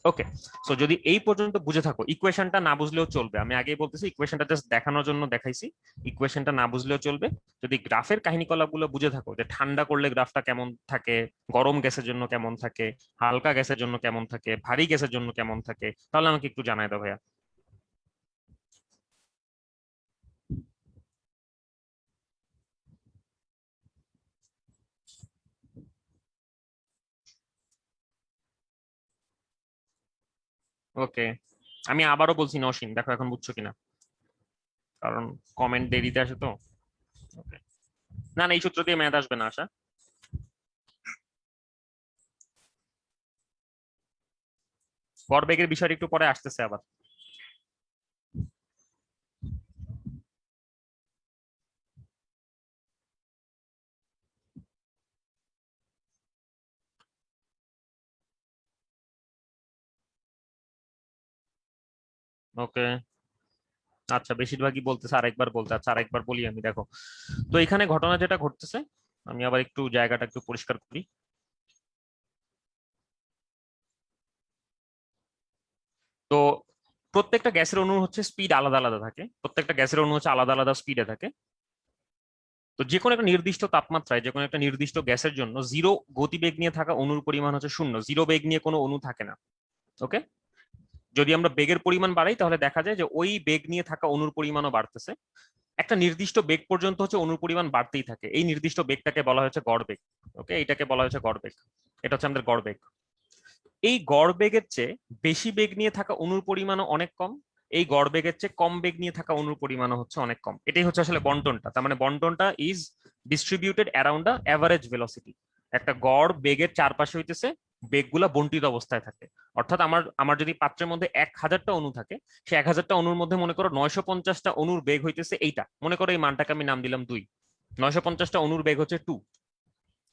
ওকে, সো যদি এই পর্যন্ত বুঝে থাকো, ইকুয়েশনটা না বুঝলেও চলবে, আমি আগেই বলতেছি ইকুয়েশনটা জাস্ট দেখানোর জন্য দেখাইছি, ইকুয়েশনটা না বুঝলেও চলবে। যদি গ্রাফের কাহিনী কলাপগুলো বুঝে থাকো, যে ঠান্ডা করলে গ্রাফটা কেমন থাকে, গরম গ্যাসের জন্য কেমন থাকে, হালকা গ্যাসের জন্য কেমন থাকে, ভারী গ্যাসের জন্য কেমন থাকে, তাহলে আমাকে একটু জানাই দাও ভাইয়া। ওকে, আমি আবারও বলছি নসীন, দেখো এখন বুঝছো কিনা, কারণ কমেন্ট দেরিতে আসে তো। ওকে, না না, এই সূত্র দিয়ে ম্যাথ আসবে না আশা। ভরবেগের বিষয়টা একটু পরে আসতেছে আবার। ওকে, আচ্ছা, বেশিরভাগই বলতেছে আরেকবার বলতে, আচ্ছা আরেকবার বলি আমি, দেখো। তো এখানে ঘটনা যেটা ঘটতেছে, আমি আবার একটু জায়গাটা একটু পরিষ্কার করি। তো প্রত্যেকটা গ্যাসের অণু হচ্ছে স্পিড আলাদা আলাদা থাকে, প্রত্যেকটা গ্যাসের অণু হচ্ছে আলাদা আলাদা স্পিডে থাকে। তো যে কোনো একটা নির্দিষ্ট তাপমাত্রায় যে কোনো একটা নির্দিষ্ট গ্যাসের জন্য জিরো গতিবেগ নিয়ে থাকা অণুর পরিমাণ হচ্ছে শূন্য, জিরো বেগ নিয়ে কোনো অণু থাকে না। ওকে, যদি আমরা বেগের পরিমাণ বাড়াই তাহলে দেখা যায় যে ওই বেগ নিয়ে থাকা অণুর পরিমাণও বাড়তেছে। একটা নির্দিষ্ট বেগ পর্যন্ত হচ্ছে অণুর পরিমাণ বাড়তেই থাকে, এই নির্দিষ্ট বেগটাকে বলা হচ্ছে গড় বেগ। ওকে, এটাকে বলা হচ্ছে গড় বেগ, এটা হচ্ছে আমাদের গড় বেগ। এই গড় বেগের চেয়ে বেশি বেগ নিয়ে থাকা অণুর পরিমাণও অনেক কম, এই গড় বেগের চেয়ে কম বেগ নিয়ে থাকা অণুর পরিমাণও হচ্ছে অনেক কম। এটাই হচ্ছে আসলে বন্টনটা, তার মানে বন্টনটা is distributed around a average velocity. একটা গড় বেগের চারপাশে হইতেছে বেগগুলা বন্টিত অবস্থায় থাকে। অর্থাৎ আমার আমার যদি পাত্রের মধ্যে 1000টা অণু থাকে, সে 1000টা অণুর মধ্যে মনে করো 950টা অণুর বেগ হইতেছে এইটা, মনে করো এই মানটাকে আমি নাম দিলাম 2, 950টা অণুর বেগ হচ্ছে 2।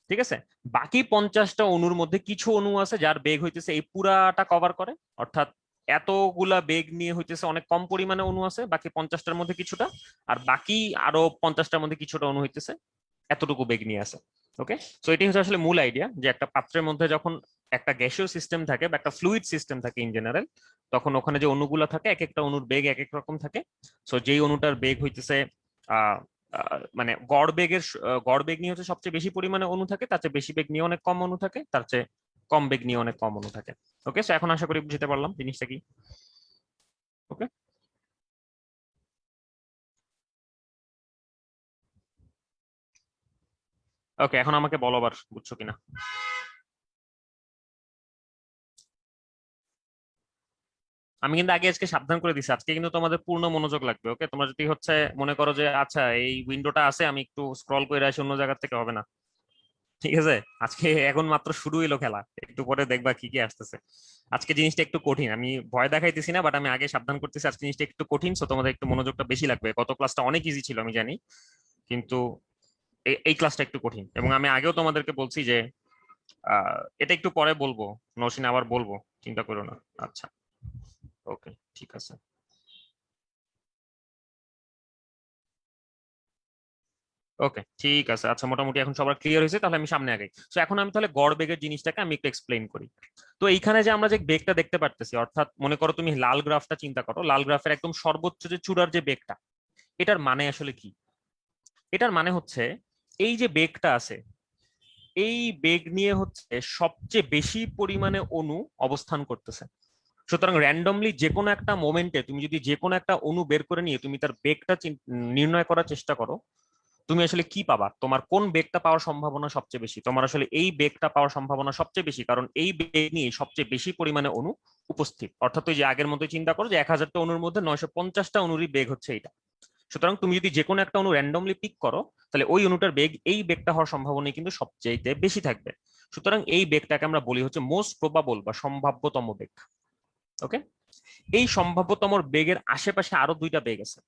ঠিক আছে, বাকি 50টা অণুর মধ্যে কিছু অণু আছে যার বেগ হইতেছে এই পুরাটা কভার করে, অর্থাৎ এতগুলা বেগ নিয়ে হইতেছে অনেক কম পরিমাণে অণু আছে বাকি 50টার মধ্যে কিছুটা, আর বাকি আরো 50টার মধ্যে কিছুটা অণু হইতেছে এতটুকু বেগ নিয়ে আছে। ওকে, তো এটাই হচ্ছে আসলে মূল আইডিয়া, যে একটা পাত্রের মধ্যে যখন একটা গ্যাসীয় সিস্টেম থাকে বা একটা ফ্লুইড সিস্টেম থাকে ইন জেনারেল, তখন ওখানে যে অণুগুলো থাকে এক একটা অণুর বেগ এক এক রকম থাকে। সো যেই অণুটার বেগ হইতেছে আহ মানে গড় বেগ নিয়ে হচ্ছে সবচেয়ে বেশি পরিমাণে অণু থাকে, তার চেয়ে বেশি বেগ নিয়ে অনেক কম অণু থাকে, তার চেয়ে কম বেগ নিয়ে অনেক কম অণু থাকে। ওকে, সো এখন আশা করি বুঝতে পারলাম জিনিসটা কি। ওকে, ওকে, এখন আমাকে বলো আবার বুঝছো কিনা। আমি কিন্তু আগে আজকে সাবধান করে দিছি, আজকে কিন্তু তোমাদের পূর্ণ মনোযোগ লাগবে। ওকে, তোমরা যদি হচ্ছে মনে করো যে আচ্ছা এই উইন্ডোটা আছে আমি একটু স্ক্রল করে আসি অন্য জায়গা থেকে, হবে না। ঠিক আছে, আজকে এখন মাত্র শুরু হইলো খেলা, একটু পরে দেখবা কি কি আসতেছে। আজকে জিনিসটা একটু কঠিন, আমি ভয় দেখাইতেছি না, বাট আমি আগে সাবধান করতেছি আজকে জিনিসটা একটু কঠিন, সো তোমাদের একটু মনোযোগটা বেশি লাগবে। গত ক্লাসটা অনেক ইজি ছিল আমি জানি, কিন্তু এই ক্লাসটা একটু কঠিন, এবং আমি আগেও তোমাদেরকে বলছি যে এটা একটু পরে বলবো, নসীন আবার বলবো, চিন্তা করো না। আচ্ছা, ওকে, ঠিক আছে। ওকে, ঠিক আছে, আচ্ছা মোটামুটি এখন সবার ক্লিয়ার হয়েছে, তাহলে আমি সামনে আগাই। তো এখন আমি তাহলে গড় বেগের জিনিসটাকে আমি একটু এক্সপ্লেইন করি। তো এইখানে যে আমরা যে বেগটা দেখতে পারতেছি, অর্থাৎ মনে করো তুমি লাল গ্রাফটা চিন্তা করো, লাল গ্রাফের একদম সর্বোচ্চ যে চূড়ার যে বেগটা, এটার মানে আসলে কি? এটার মানে হচ্ছে এই যে বেগটা আছে, এই বেগ নিয়ে হচ্ছে সবচেয়ে বেশি পরিমাণে অণু অবস্থান করতেছে। সুতরাং র্যান্ডমলি যে কোনো একটা মোমেন্টে তুমি যদি যে কোনো একটা অণু বের করে নিয়ে তুমি তার বেগটা নির্ণয় করার চেষ্টা করো, তুমি আসলে কি পাবা? তোমার কোন বেগটা পাওয়ার সম্ভাবনা সবচেয়ে বেশি? তোমার আসলে এই বেগটা পাওয়ার সম্ভাবনা সবচেয়ে বেশি, কারণ এই বেগ নিয়ে সবচেয়ে বেশি পরিমাণে অণু উপস্থিত। অর্থাৎ ওই যে আগের মতোই চিন্তা করো যে 1000টা অণুর মধ্যে 950টা অণুরই বেগ হচ্ছে এটা। সুতরাং তুমি যদি যে কোনো একটা অণু র্যান্ডমলি পিক করো, তাহলে ওই অণুটার বেগ এই বেগটা হওয়ার সম্ভাবনা কিন্তু সবচেয়ে বেশি থাকবে। সুতরাং এই বেগটাকে আমরা বলি হচ্ছে মোস্ট প্রবাবল বা সম্ভাব্যতম বেগ। ওকে, এই সম্ভাব্যতম বেগের আশেপাশে আরো দুইটা বেগ আছে।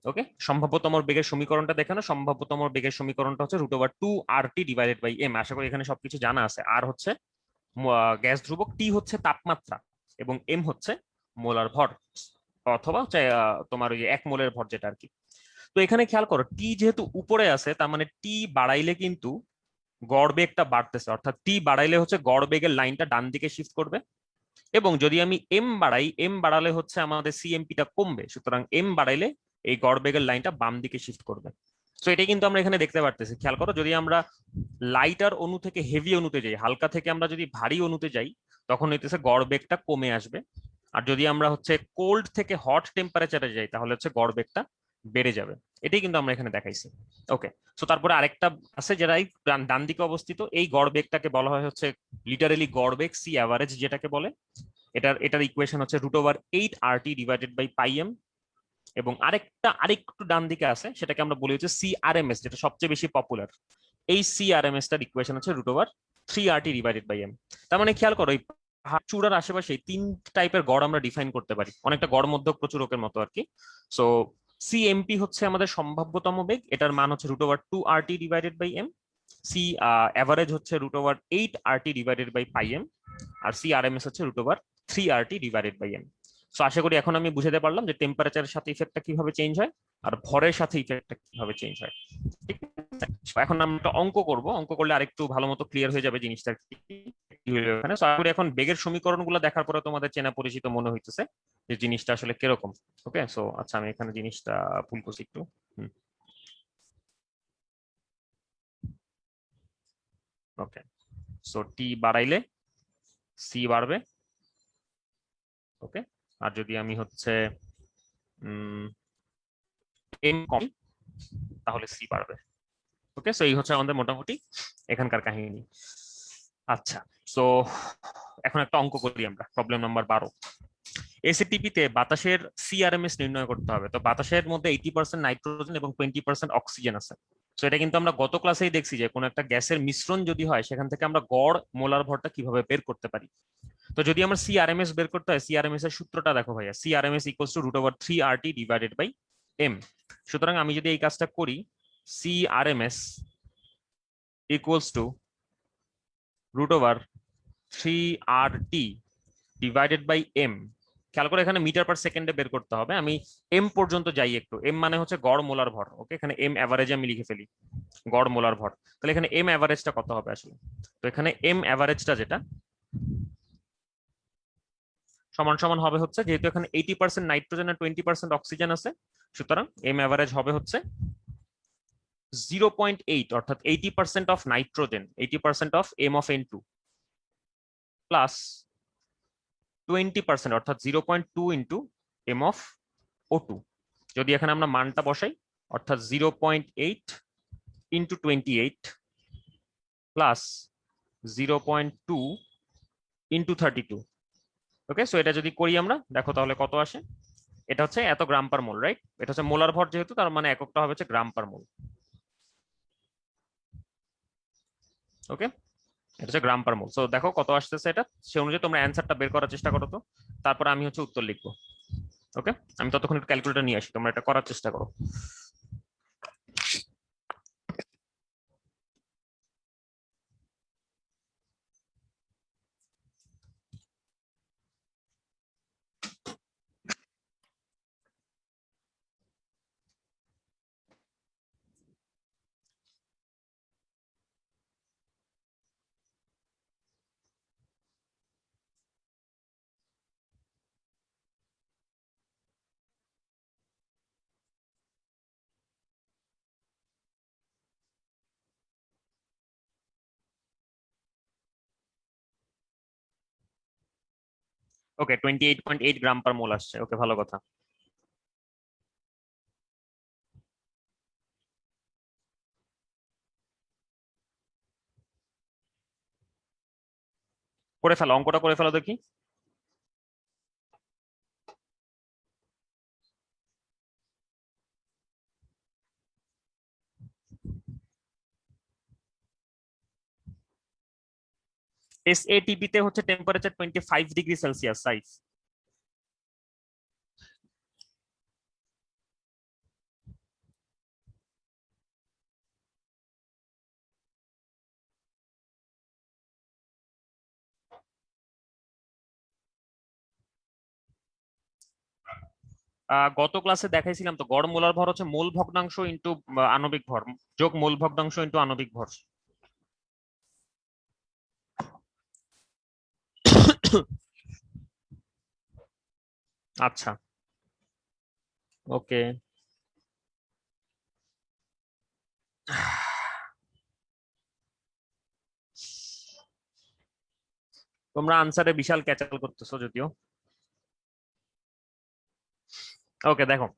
ওকে, সম্ভাব্যতম বেগের সমীকরণটা দেখানো, সম্ভাব্যতম বেগের সমীকরণটা হচ্ছে √2RT/m। আশা করি এখানে সবকিছু জানা আছে। আর হচ্ছে গ্যাস ধ্রুবক, টি হচ্ছে তাপমাত্রা, এবং এম হচ্ছে মোলার ভর, অথবা হচ্ছে তোমার ওই 1 মোলের ভর যেটা আর কি। তো এখানে খেয়াল করো, টি যেহেতু উপরে আছে, তার মানে টি বাড়াইলে কিন্তু গড় বেগটা বাড়তেছে, অর্থাৎ টি বাড়াইলে হচ্ছে গড় বেগের লাইনটা ডান দিকে শিফট করবে, এবং যদি আমি এম বাড়াই, এম বাড়ালে হচ্ছে আমাদের সিএমপিটা কমবে, সুতরাং এম বাড়াইলে এই গড় বেগের লাইনটা বাম দিকে শিফট করবে। তো এটা কিন্তু আমরা এখানে দেখতে পারতেছি, খেয়াল করো, যদি আমরা লাইটার অণু থেকে হেভি অণুতে যাই, হালকা থেকে আমরা যদি ভারী অণুতে যাই, তখন হইতেছে গড় বেগটা কমে আসবে। আর যদি আমরা হচ্ছে কোল্ড থেকে হট টেম্পারেচারে যাই, তাহলে হচ্ছে গড় বেগটা বেড়ে যাবে। এটাই কিন্তু আমরা এখানে দেখাইছি। ওকে, তো তারপরে আরেকটা আছে যেটা এই ডান দিকে অবস্থিত, এই গড় বেগটাকে বলা হয় হচ্ছে লিটারেলি গড় বেগ, সি অ্যাভারেজ যেটাকে বলে। এটার ইকুয়েশন হচ্ছে √8 RT divided by pi M. এবং আরেকটু ডান দিকে আছে, সেটাকে আমরা বলি হচ্ছে সিআরএমএস, যেটা সবচেয়ে বেশি পপুলার। এই সিআরএমএস টার ইকুয়েশন হচ্ছে √3 RT ডিভাইডেড বাই এম। তার মানে খেয়াল করো, এই চূড়ার আশেপাশে তিন টাইপের গড় আমরা ডিফাইন করতে পারি, অনেকটা গড় মধ্যক প্রচুরকের মতো আর কি। সো সিএমপি হচ্ছে আমাদের সম্ভাব্যতম বেগ, এটার মান হচ্ছে √2 RT divided by m. C average হচ্ছে √8 RT divided by pi m. আর সিআরএমএস হচ্ছে √3 RT divided by m. So আশা করি এখন আমি বুঝাতে পারলাম যে টেম্পারেচারের সাথে ইফেক্টটা কিভাবে চেঞ্জ হয় আর ভরের সাথে ইফেক্টটা কিভাবে চেঞ্জ হয়। ঠিক আছে, এখন আমরা একটা অঙ্ক করব, অঙ্ক করলে আরেকটু ভালো মতো ক্লিয়ার হয়ে যাবে জিনিসটা কি হলো এখানে। সো আমি এখন বেগের সমীকরণগুলো দেখার পরে তোমাদের চেনা পরিচিত মনে হইতেছে যে জিনিসটা আসলে কিরকম। ওকে, সো আচ্ছা আমি এখানে জিনিসটা ভুল করছি একটু। ওকে, সো টি বাড়াইলে সি বাড়বে। ওকে, আর যদি আমি হচ্ছে এম কম, তাহলে সি বাড়বে। ওকে, সো এই হচ্ছে আমাদের মোটামুটি এখানকার কাহিনী। আচ্ছা, সো এখন একটা অঙ্ক করি আমরা, প্রবলেম নাম্বার 12। এসিটিপি তে বাতাসের সিআরএমএস নির্ণয় করতে হবে। তো বাতাসের মধ্যে 80% নাইট্রোজেন এবং 20% অক্সিজেন আছে। তো এটা কিন্তু আমরা গত ক্লাসেই দেখছি যে কোনো একটা গ্যাসের মিশ্রণ যদি হয়, সেখান থেকে আমরা গড় মোলার ভরটা কিভাবে বের করতে পারি। তো যদি আমরা সিআরএমএস বের করতে হয়, সিআরএমএস এর সূত্রটা দেখো ভাইয়া, CRMS equals to √3 RT divided by M. সুতরাং আমি যদি এই কাজটা করি, CRMS equals to √3 RT divided by M. খেয়াল করে এখানে মিটার পার সেকেন্ডে বের করতে হবে। আমি এম পর্যন্ত যাই একটু, এম মানে হচ্ছে গড় মোলার ভর। ওকে, এখানে এম অ্যাভারেজ আমি লিখে ফেলি, গড় মোলার ভর। তাহলে এখানে এম অ্যাভারেজটা কত হবে আসলে? তো এখানে এম অ্যাভারেজটা যেটা সমান সমান হবে হচ্ছে, যেহেতু এখানে 80% নাইট্রোজেন আর 20% অক্সিজেন আছে, সুতরাং এম অ্যাভারেজ হবে হচ্ছে 0.8, অর্থাৎ 80% of nitrogen, 80% of M of N2 plus 20%, অর্থাৎ 0.2 ইন্টু এম অফ O2। যদি এখানে আমরা মানটা বসাই, অর্থাৎ 0.8 ইন্টু 28 প্লাস 0.2 ইন্টু 32। ওকে, সো এটা যদি করি আমরা, দেখো তাহলে কত আসে। এটা হচ্ছে এত গ্রাম পার মোল, রাইট? এটা হচ্ছে মোলার ভর, যেহেতু তার মানে এককটা হবে হচ্ছে গ্রাম পার মোল। ওকে, এটা হচ্ছে গ্রাম পার মোল। সো দেখো কত আসতেছে এটা, সে অনুযায়ী তোমরা অ্যান্সারটা বের করার চেষ্টা করো। তো তারপর আমি হচ্ছে উত্তর লিখবো। ওকে, আমি ততক্ষণ একটু ক্যালকুলেটর নিয়ে আসি, তোমরা এটা করার চেষ্টা করো। ওকে, 28.8 গ্রাম পার মোল আসছে। ওকে, ভালো কথা। করে ফেলো, অঙ্কটা করে ফেলো দেখি। এসএটিপি তে হচ্ছে টেম্পারেচার 25°C সাইজ। গত ক্লাসে দেখাইছিলাম তো, গড় মোলার ভর হচ্ছে মোল ভগ্নাংশ ইন্টু আণবিক ভর যোগ মোল ভগ্নাংশ ইন্টু আণবিক ভর। আচ্ছা, ওকে। তোমরা আনসারে বিশাল ক্যাচাল করতেছো যদিও। ওকে, দেখো,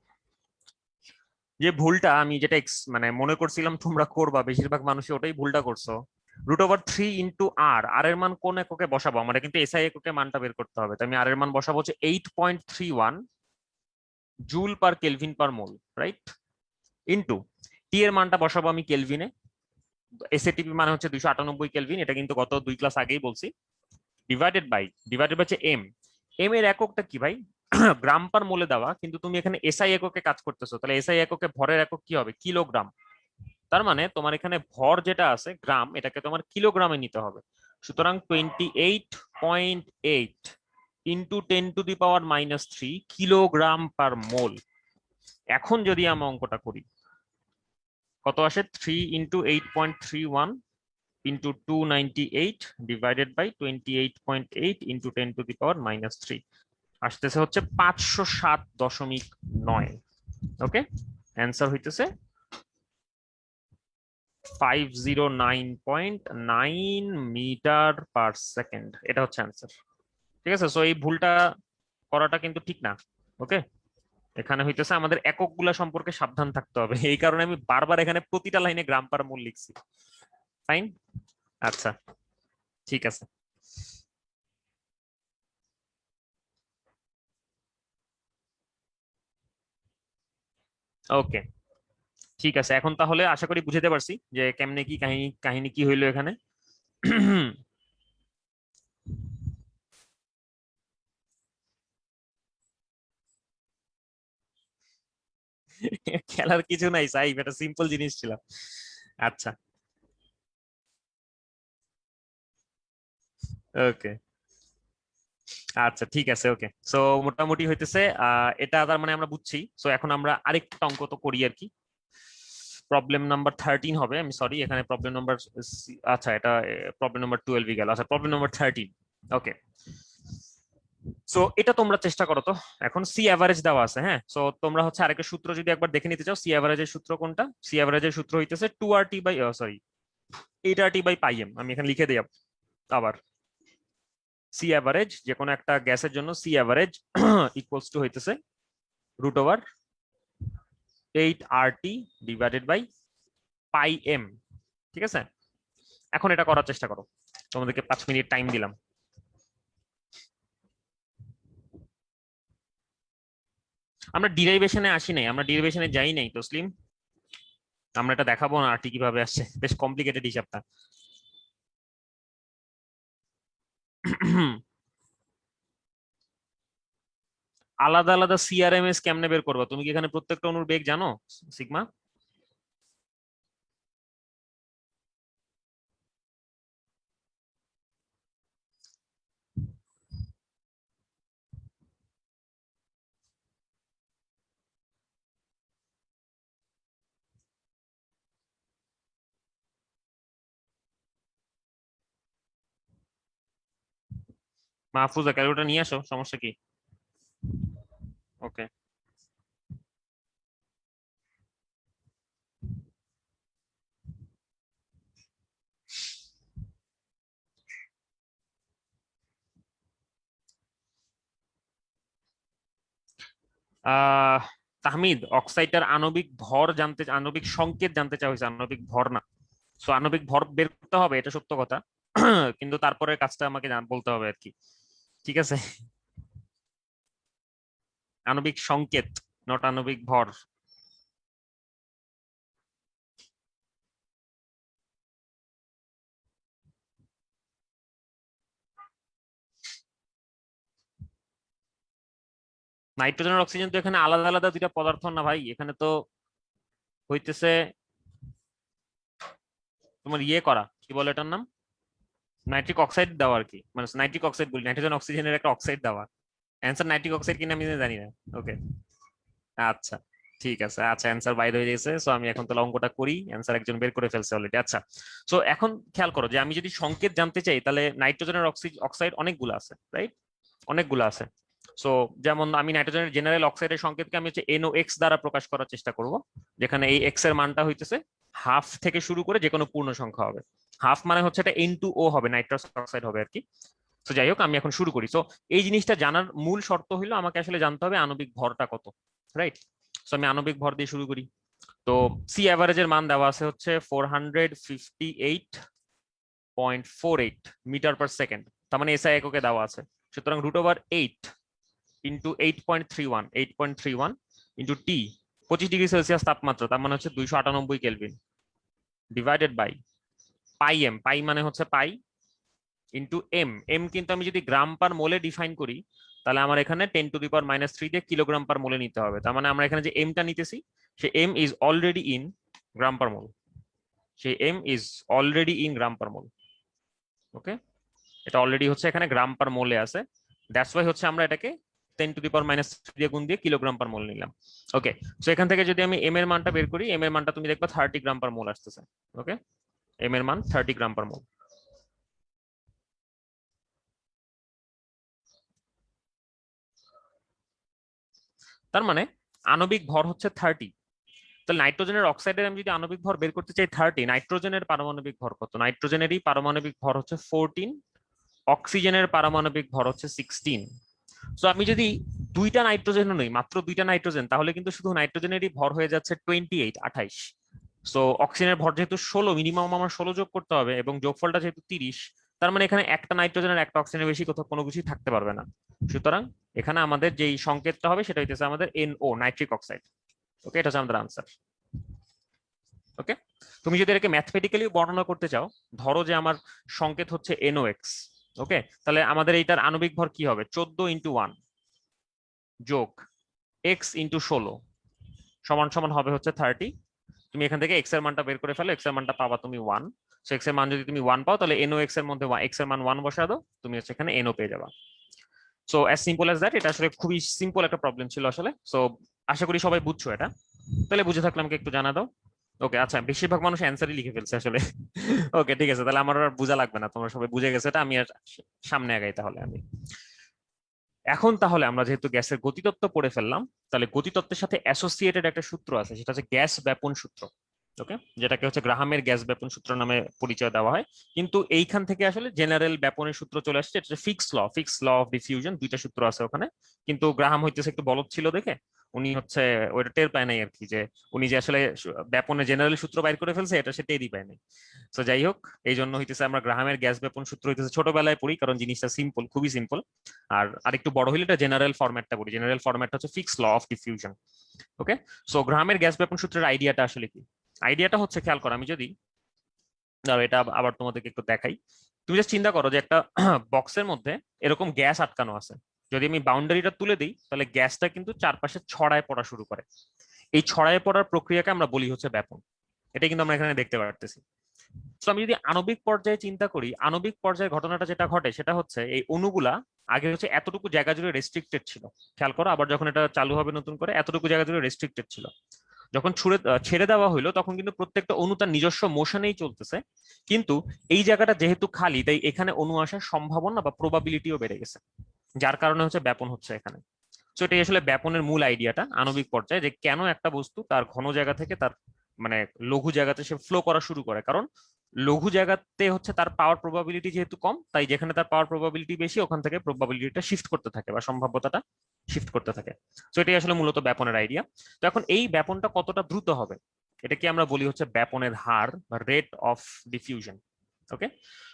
যে ভুলটা আমি যেটা মানে মনে করছিলাম তোমরা করবা, বেশিরভাগ মানুষই ওটাই ভুলটা করছো। √3 × আর এর মান কোন এককে বসাবো? আমাদের কিন্তু এসআই এককে মানটা বের করতে হবে, তো আমি আর এর মান বসাবো হচ্ছে 8.31 জুল পার কেলভিন পার মোল, রাইট? ইন্টু টি এর মানটা বসাবো আমি কেলভিনে, এসএটিপি মানে হচ্ছে 298 কেলভিন, এটা কিন্তু গত 2 ক্লাস আগেই বলছি। ডিভাইডেড বাই হচ্ছে এম। এম এর এককটা কি ভাই? গ্রাম পার মোলে দেওয়া, কিন্তু তুমি এখানে এসআই এককে কাজ করতেছো, তাহলে এসআই এককে ভরের একক কি হবে? কিলোগ্রাম। তার মানে তোমার এখানে ভর যেটা আছে গ্রাম, এটাকে তোমার কিলোগ্রামে নিতে হবে। সুতরাং 28.8 ইন্টু 10⁻³ কিলোগ্রাম পার মোল। এখন যদি আমরা অঙ্কটা করি, কত আসে? 3 × 8.31 ইন্টু 298 ডিভাইডেড বাই 28.8 ইন্টু 10⁻³ আসতেছে হচ্ছে 507.9। ওকে, অ্যান্সার হইতেছে 509.9 মিটার পার সেকেন্ড। এটা হচ্ছে অ্যান্সার। ঠিক আছে, সো এই ভুলটা করাটা কিন্তু ঠিক না। ওকে, এখানে হইতেছে আমাদের একক গুলা সম্পর্কে সাবধান থাকতে হবে, এই কারণে আমি বারবার এখানে প্রতিটা লাইনে গ্রাম পার মোল লিখছি। ফাইন, আচ্ছা, ঠিক আছে। ওকে, ঠিক আছে, এখন তাহলে আশা করি বুঝতে পারছি যে কেমনে কি কাহিনী কাহিনী কি হইলো এখানে। খেলার কিছু নাই সাইফ, এটা সিম্পল জিনিস ছিল। আচ্ছা, ওকে, আচ্ছা, ঠিক আছে, ওকে। সো মোটামুটি হইতেছে এটা তার মানে আমরা বুঝছি। সো এখন আমরা আরেকটা অঙ্ক তো করি আর কি। প্রবলেম নাম্বার 13 হবে, আমি সরি, এখানে প্রবলেম নাম্বার, আচ্ছা এটা প্রবলেম নাম্বার 12 গেল। আচ্ছা, প্রবলেম নাম্বার 13। ওকে, সো এটা তোমরা চেষ্টা করো তো। এখন সি অ্যাভারেজ দেওয়া আছে, হ্যাঁ। সো তোমরা হচ্ছে আরেকটা সূত্র যদি একবার দেখে নিতে চাও, সি অ্যাভারেজের সূত্র কোনটা? সি অ্যাভারেজের সূত্র হইতেছে 2RT by, sorry, 8RT by pi M. আমি এখানে লিখে দিই আবার। সি অ্যাভারেজ যে কোনো একটা গ্যাসের জন্য সি অ্যাভারেজ ইকুয়ালস টু হইতেছে √8RT divided by pi M. ঠিক আছে, এখন এটা করার চেষ্টা করো, তোমাদেরকে 5 মিনিট টাইম দিলাম। আমরা ডিরাইভেশনে আসি নাই, আমরা ডিরাইভেশনে যাই নাই তসলিম। আমরা এটা দেখাবো না আরটি কিভাবে আসছে, বেশ কমপ্লিকেটেড হিসাবটা। আলাদা আলাদা সিআরএমএস কেমনে বের করবা? তুমি কি এখানে প্রত্যেকটা অণুর বেগ জানো সিগমা? মাহফুজা ক্যালকুলেটর নিয়ে আসো, সমস্যা কি? ওকে, তাহমিদ, অক্সাইডটার আণবিক ভর জানতে, আণবিক সংকেত জানতে চাওয়া হয়েছে, আণবিক ভর না। সো আণবিক ভর বের করতে হবে, এটা সত্য কথা। কিন্তু তারপরে কাজটা আমাকে বলতে হবে আর কি। ঠিক আছে, আণবিক সংকেত, নট আণবিক ভর। নাইট্রোজেন আর অক্সিজেন তো এখানে আলাদা আলাদা দুইটা পদার্থ না ভাই, এখানে তো হইতেছে তোমার ইয়ে করা, কি বলে এটার নাম, নাইট্রিক অক্সাইড দেওয়া আর কি। মানে নাইট্রিক অক্সাইড বলি, নাইট্রোজেন অক্সিজেনের একটা অক্সাইড দেওয়া। অ্যান্সার নাইট্রিক অক্সাইড কিনা আমি জানি না। ওকে, আচ্ছা, ঠিক আছে, আচ্ছা, অ্যান্সার বাইরে হয়ে গেছে। সো আমি এখন তাহলে অঙ্কটা করি, অ্যান্সার একজন বের করে ফেলছে অলরেডি। আচ্ছা, সো এখন খেয়াল করো যে আমি যদি সংকেত জানতে চাই, তাহলে নাইট্রোজেনের অক্সাইড অনেকগুলো আছে, রাইট? অনেকগুলো আছে। সো যেমন আমি নাইট্রোজেনের জেনারেল অক্সাইডের সংকেতকে আমি হচ্ছে NOx দ্বারা প্রকাশ করার চেষ্টা করব, যেখানে এই এক্স এর মানটা হইতেছে হাফ থেকে শুরু করে যে কোনো পূর্ণ সংখ্যা হবে। হাফ মানে হচ্ছে এটা N2O হবে, নাইট্রাস অক্সাইড হবে আর কি। তো যাই হোক, আমি এখন শুরু করি। তো এই জিনিসটা জানার মূল শর্ত হলো আমাকে আসলে জানতে হবে আণবিক ভরটা কত, রাইট? তো আমি আণবিক ভর দিয়ে শুরু করি। তো সি অ্যাভারেজের মান দেওয়া আছে হচ্ছে 458.48 মিটার পার সেকেন্ড, তার মানে এসআই এককে দেওয়া আছে। সুতরাং √8 ইন্টু 8.31 ইন্টু টি, 25°C তাপমাত্রা, তার মানে হচ্ছে 298 kelvin, divided by pi m, pi মানে হচ্ছে পাই, ইন্টু এম। এম কিন্তু আমি যদি গ্রাম পার মোলে ডিফাইন করি, তাহলে আমার এখানে 10⁻³ দিয়ে কিলোগ্রাম পার মোলে নিতে হবে। তার মানে আমরা এখানে যে এমটা নিতেছি, সে এম ইজ অলরেডি ইন গ্রাম পার মোল, সেই এম ইজ অলরেডি ইন গ্রাম পার মোল। ওকে, এটা অলরেডি হচ্ছে এখানে গ্রাম পার মোলে আছে, দ্যাটস ওয়াই হচ্ছে আমরা এটাকে 10⁻³ দিয়ে গুণ দিয়ে কিলোগ্রাম পার মোল নিলাম। ওকে, সো এখান থেকে যদি আমি এম এর মানটা বের করি, এম এর মানটা তুমি দেখবা 30 গ্রাম পার মোল আসতেছে। ওকে, এম এর মান 30 গ্রাম পার মোল। তার মানে আণবিক ভর হচ্ছে 30। তাহলে নাইট্রোজেনের অক্সাইডের আমি যদি আণবিক ভর বের করতে চাই 30, নাইট্রোজেনের পারমাণবিক ভর কত? নাইট্রোজেনেরই পারমাণবিক ভর হচ্ছে 14, অক্সিজেনের পারমাণবিক ভর হচ্ছে 16। সো আমি যদি দুইটা নাইট্রোজেন নই, মাত্র দুইটা নাইট্রোজেন, তাহলে কিন্তু শুধু নাইট্রোজেনেরই ভর হয়ে যাচ্ছে 28। সো অক্সিজেনের ভর যেহেতু 16, মিনিমাম আমার 16 যোগ করতে হবে, এবং যোগফলটা যেহেতু 30, তার মানে এখানে একটা নাইট্রোজেনের একটা অক্সিজেনের বেশি কোথাও কোনো কিছুই থাকতে পারবে না। সুতরাং এখানে আমাদের যেই সংকেতটা হবে সেটা হইতেছে আমাদের NO, নাইট্রিক অক্সাইড। ওকে, এটা হচ্ছে আমাদের আনসার। ওকে, তুমি যদি এটাকে ম্যাথমেটিক্যালি বর্ণনা করতে চাও, ধরো যে আমার সংকেত হচ্ছে NOx। ওকে, তাহলে আমাদের এইটার আণবিক ভর কি হবে? 14 × 1 যোগ x × 16 সমান সমান হবে হচ্ছে 30। তুমি এখান থেকে এক্স এর মানটা বের করে ফেলো, এক্স এর মানটা পাবা তুমি 1। সো এক্স এর মান যদি তুমি 1 পাও, তাহলে NOx এর মধ্যে এক্স এর মান 1 বসা দাও, তুমি হচ্ছে এখানে NO পেয়ে যাবা। So as simple as that. এটা আসলে খুবই সিম্পল একটা প্রবলেম ছিল আসলে। সো আশা করি সবাই বুঝছো এটা। তাহলে বুঝে থাকলে আমাকে একটু জানা দাও। ওকে, আচ্ছা, বেশিরভাগ মানুষ অ্যান্সারই লিখে ফেলছে আসলে। ওকে, ঠিক আছে, তাহলে আমার আর বোঝা লাগবে না, তোমরা সবাই বুঝে গেছে এটা। আমি আর সামনে আগাই তাহলে আমি। এখন তাহলে আমরা যেহেতু গ্যাসের গতিতত্ত্ব পড়ে ফেললাম, তাহলে গতিতত্ত্বের সাথে অ্যাসোসিয়েটেড একটা সূত্র আছে, সেটা হচ্ছে গ্যাস ব্যাপন সূত্র। ওকে, যেটাকে হচ্ছে গ্রাহামের গ্যাস ব্যাপন সূত্র নামে পরিচয় দেওয়া হয়। কিন্তু এইখান থেকে আসলে জেনারেল ব্যাপনের সূত্র চলে আসছে, এটা ফিক্স ল অফ ডিফিউশন, দুইটা সূত্র আছে ওখানে। কিন্তু গ্রাহাম হইতেছে একটু বলদ ছিল দেখে উনি হচ্ছে ওইটা টের পায় নাই আর কি, যে উনি যে আসলে ব্যাপনের জেনারেল সূত্র বাইর করে ফেলছে, এটা সে টেরই পায় নাই। তো যাই হোক, এই জন্য হইতেছে আমরা গ্রাহামের গ্যাস ব্যাপন সূত্র হইতেছে ছোটবেলায় পড়ি, কারণ জিনিসটা সিম্পল, খুবই সিম্পল। আর আরেকটু বড় হইলে এটা জেনারেল ফরম্যাটটা পড়ি। জেনারেল ফরম্যাটটা হচ্ছে Fick's law of diffusion. Okay, so গ্রাহামের গ্যাস ব্যাপন সূত্রের আইডিয়াটা আসলে কি? আইডিয়াটা হচ্ছে, খেয়াল করো, আমি যদি ধরো এটা আবার তোমাদেরকে একটু দেখাই। তুমি জাস্ট চিন্তা করো যে একটা বক্সের মধ্যে এরকম গ্যাস আটকানো আছে। যদি আমি বাউন্ডারিটা তুলে দিই, তাহলে গ্যাসটা কিন্তু চারপাশে ছড়ায় পড়া শুরু করে। এই ছড়ায় পড়ার প্রক্রিয়াকে আমরা বলি হচ্ছে ব্যাপন। এটা কিন্তু আমরা এখানে দেখতে পারতেছি। তো আমি যদি আণবিক পর্যায়ে চিন্তা করি, আণবিক পর্যায়ে ঘটনাটা যেটা ঘটে সেটা হচ্ছে এই অণুগুলা আগে হচ্ছে এতটুকু জায়গা জুড়ে রেস্ট্রিক্টেড ছিল। খেয়াল করো, আবার যখন এটা চালু হবে নতুন করে, এতটুকু জায়গা জুড়ে রেস্ট্রিক্টেড ছিল। যখন ছেড়ে দেওয়া হলো, তখন কিন্তু প্রত্যেকটা অণু তার নিজস্ব মোশনেই চলতেছে। কিন্তু এই জায়গাটা যেহেতু খালি, তাই এখানে অণু আসার সম্ভাবনা বা প্রবাবিলিটিও বেড়ে গেছে, যার কারণে হচ্ছে ব্যাপন হচ্ছে এখানে। তো এটাই আসলে ব্যাপনের মূল আইডিয়াটা আণবিক পর্যায়ে, যে কেন একটা বস্তু তার ঘন জায়গা থেকে তার মানে লঘু জায়গাতে সে ফ্লো করা শুরু করে। কারণ লঘু জায়গাতে হচ্ছে তার পাওয়ার প্রবাবিলিটি যেহেতু কম, তাই যেখানে তার পাওয়ার প্রবাবিলিটি বেশি, ওখান থেকে প্রবাবিলিটিটা শিফট করতে থাকে বা সম্ভাব্যতাটা শিফট করতে থাকে। তো এটাই আসলে মূলত ব্যাপনের আইডিয়া। তো এখন এই ব্যাপনটা কতটা দ্রুত হবে, এটা কি আমরা বলি হচ্ছে ব্যাপনের হার বা rate of diffusion. Okay,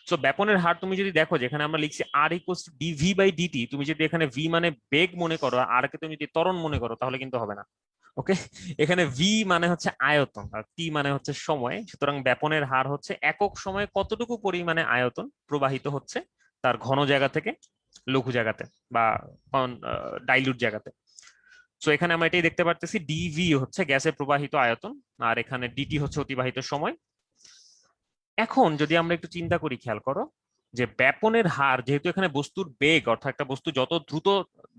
so ব্যাপনের হার তুমি যদি দেখো, যেখানে আমরা লিখছি R = dv/dt, তুমি যদি এখানে v মানে বেগ মনে করো, আর কে তুমি যদি ত্বরণ মনে করো, তাহলে কিন্তু হবে না। ওকে, এখানে v মানে হচ্ছে আয়তন আর t মানে হচ্ছে সময়। সুতরাং ব্যাপনের হার হচ্ছে একক সময়ে কতটুকু পরিমাণে আয়তন প্রবাহিত হচ্ছে তার ঘন জায়গা থেকে লঘু জায়গাতে বা ডাইলুট জায়গাতে। সো এখানে আমরা এটাই দেখতে পারতেছি, ডিv হচ্ছে গ্যাসের প্রবাহিত আয়তন, আর এখানে ডিটি হচ্ছে অতিবাহিত সময়। এখন যদি আমরা একটু চিন্তা করি, খেয়াল করো যে ব্যাপনের হার, যেহেতু এখানে বস্তুর বেগ, অর্থাৎ একটা বস্তু যত দ্রুত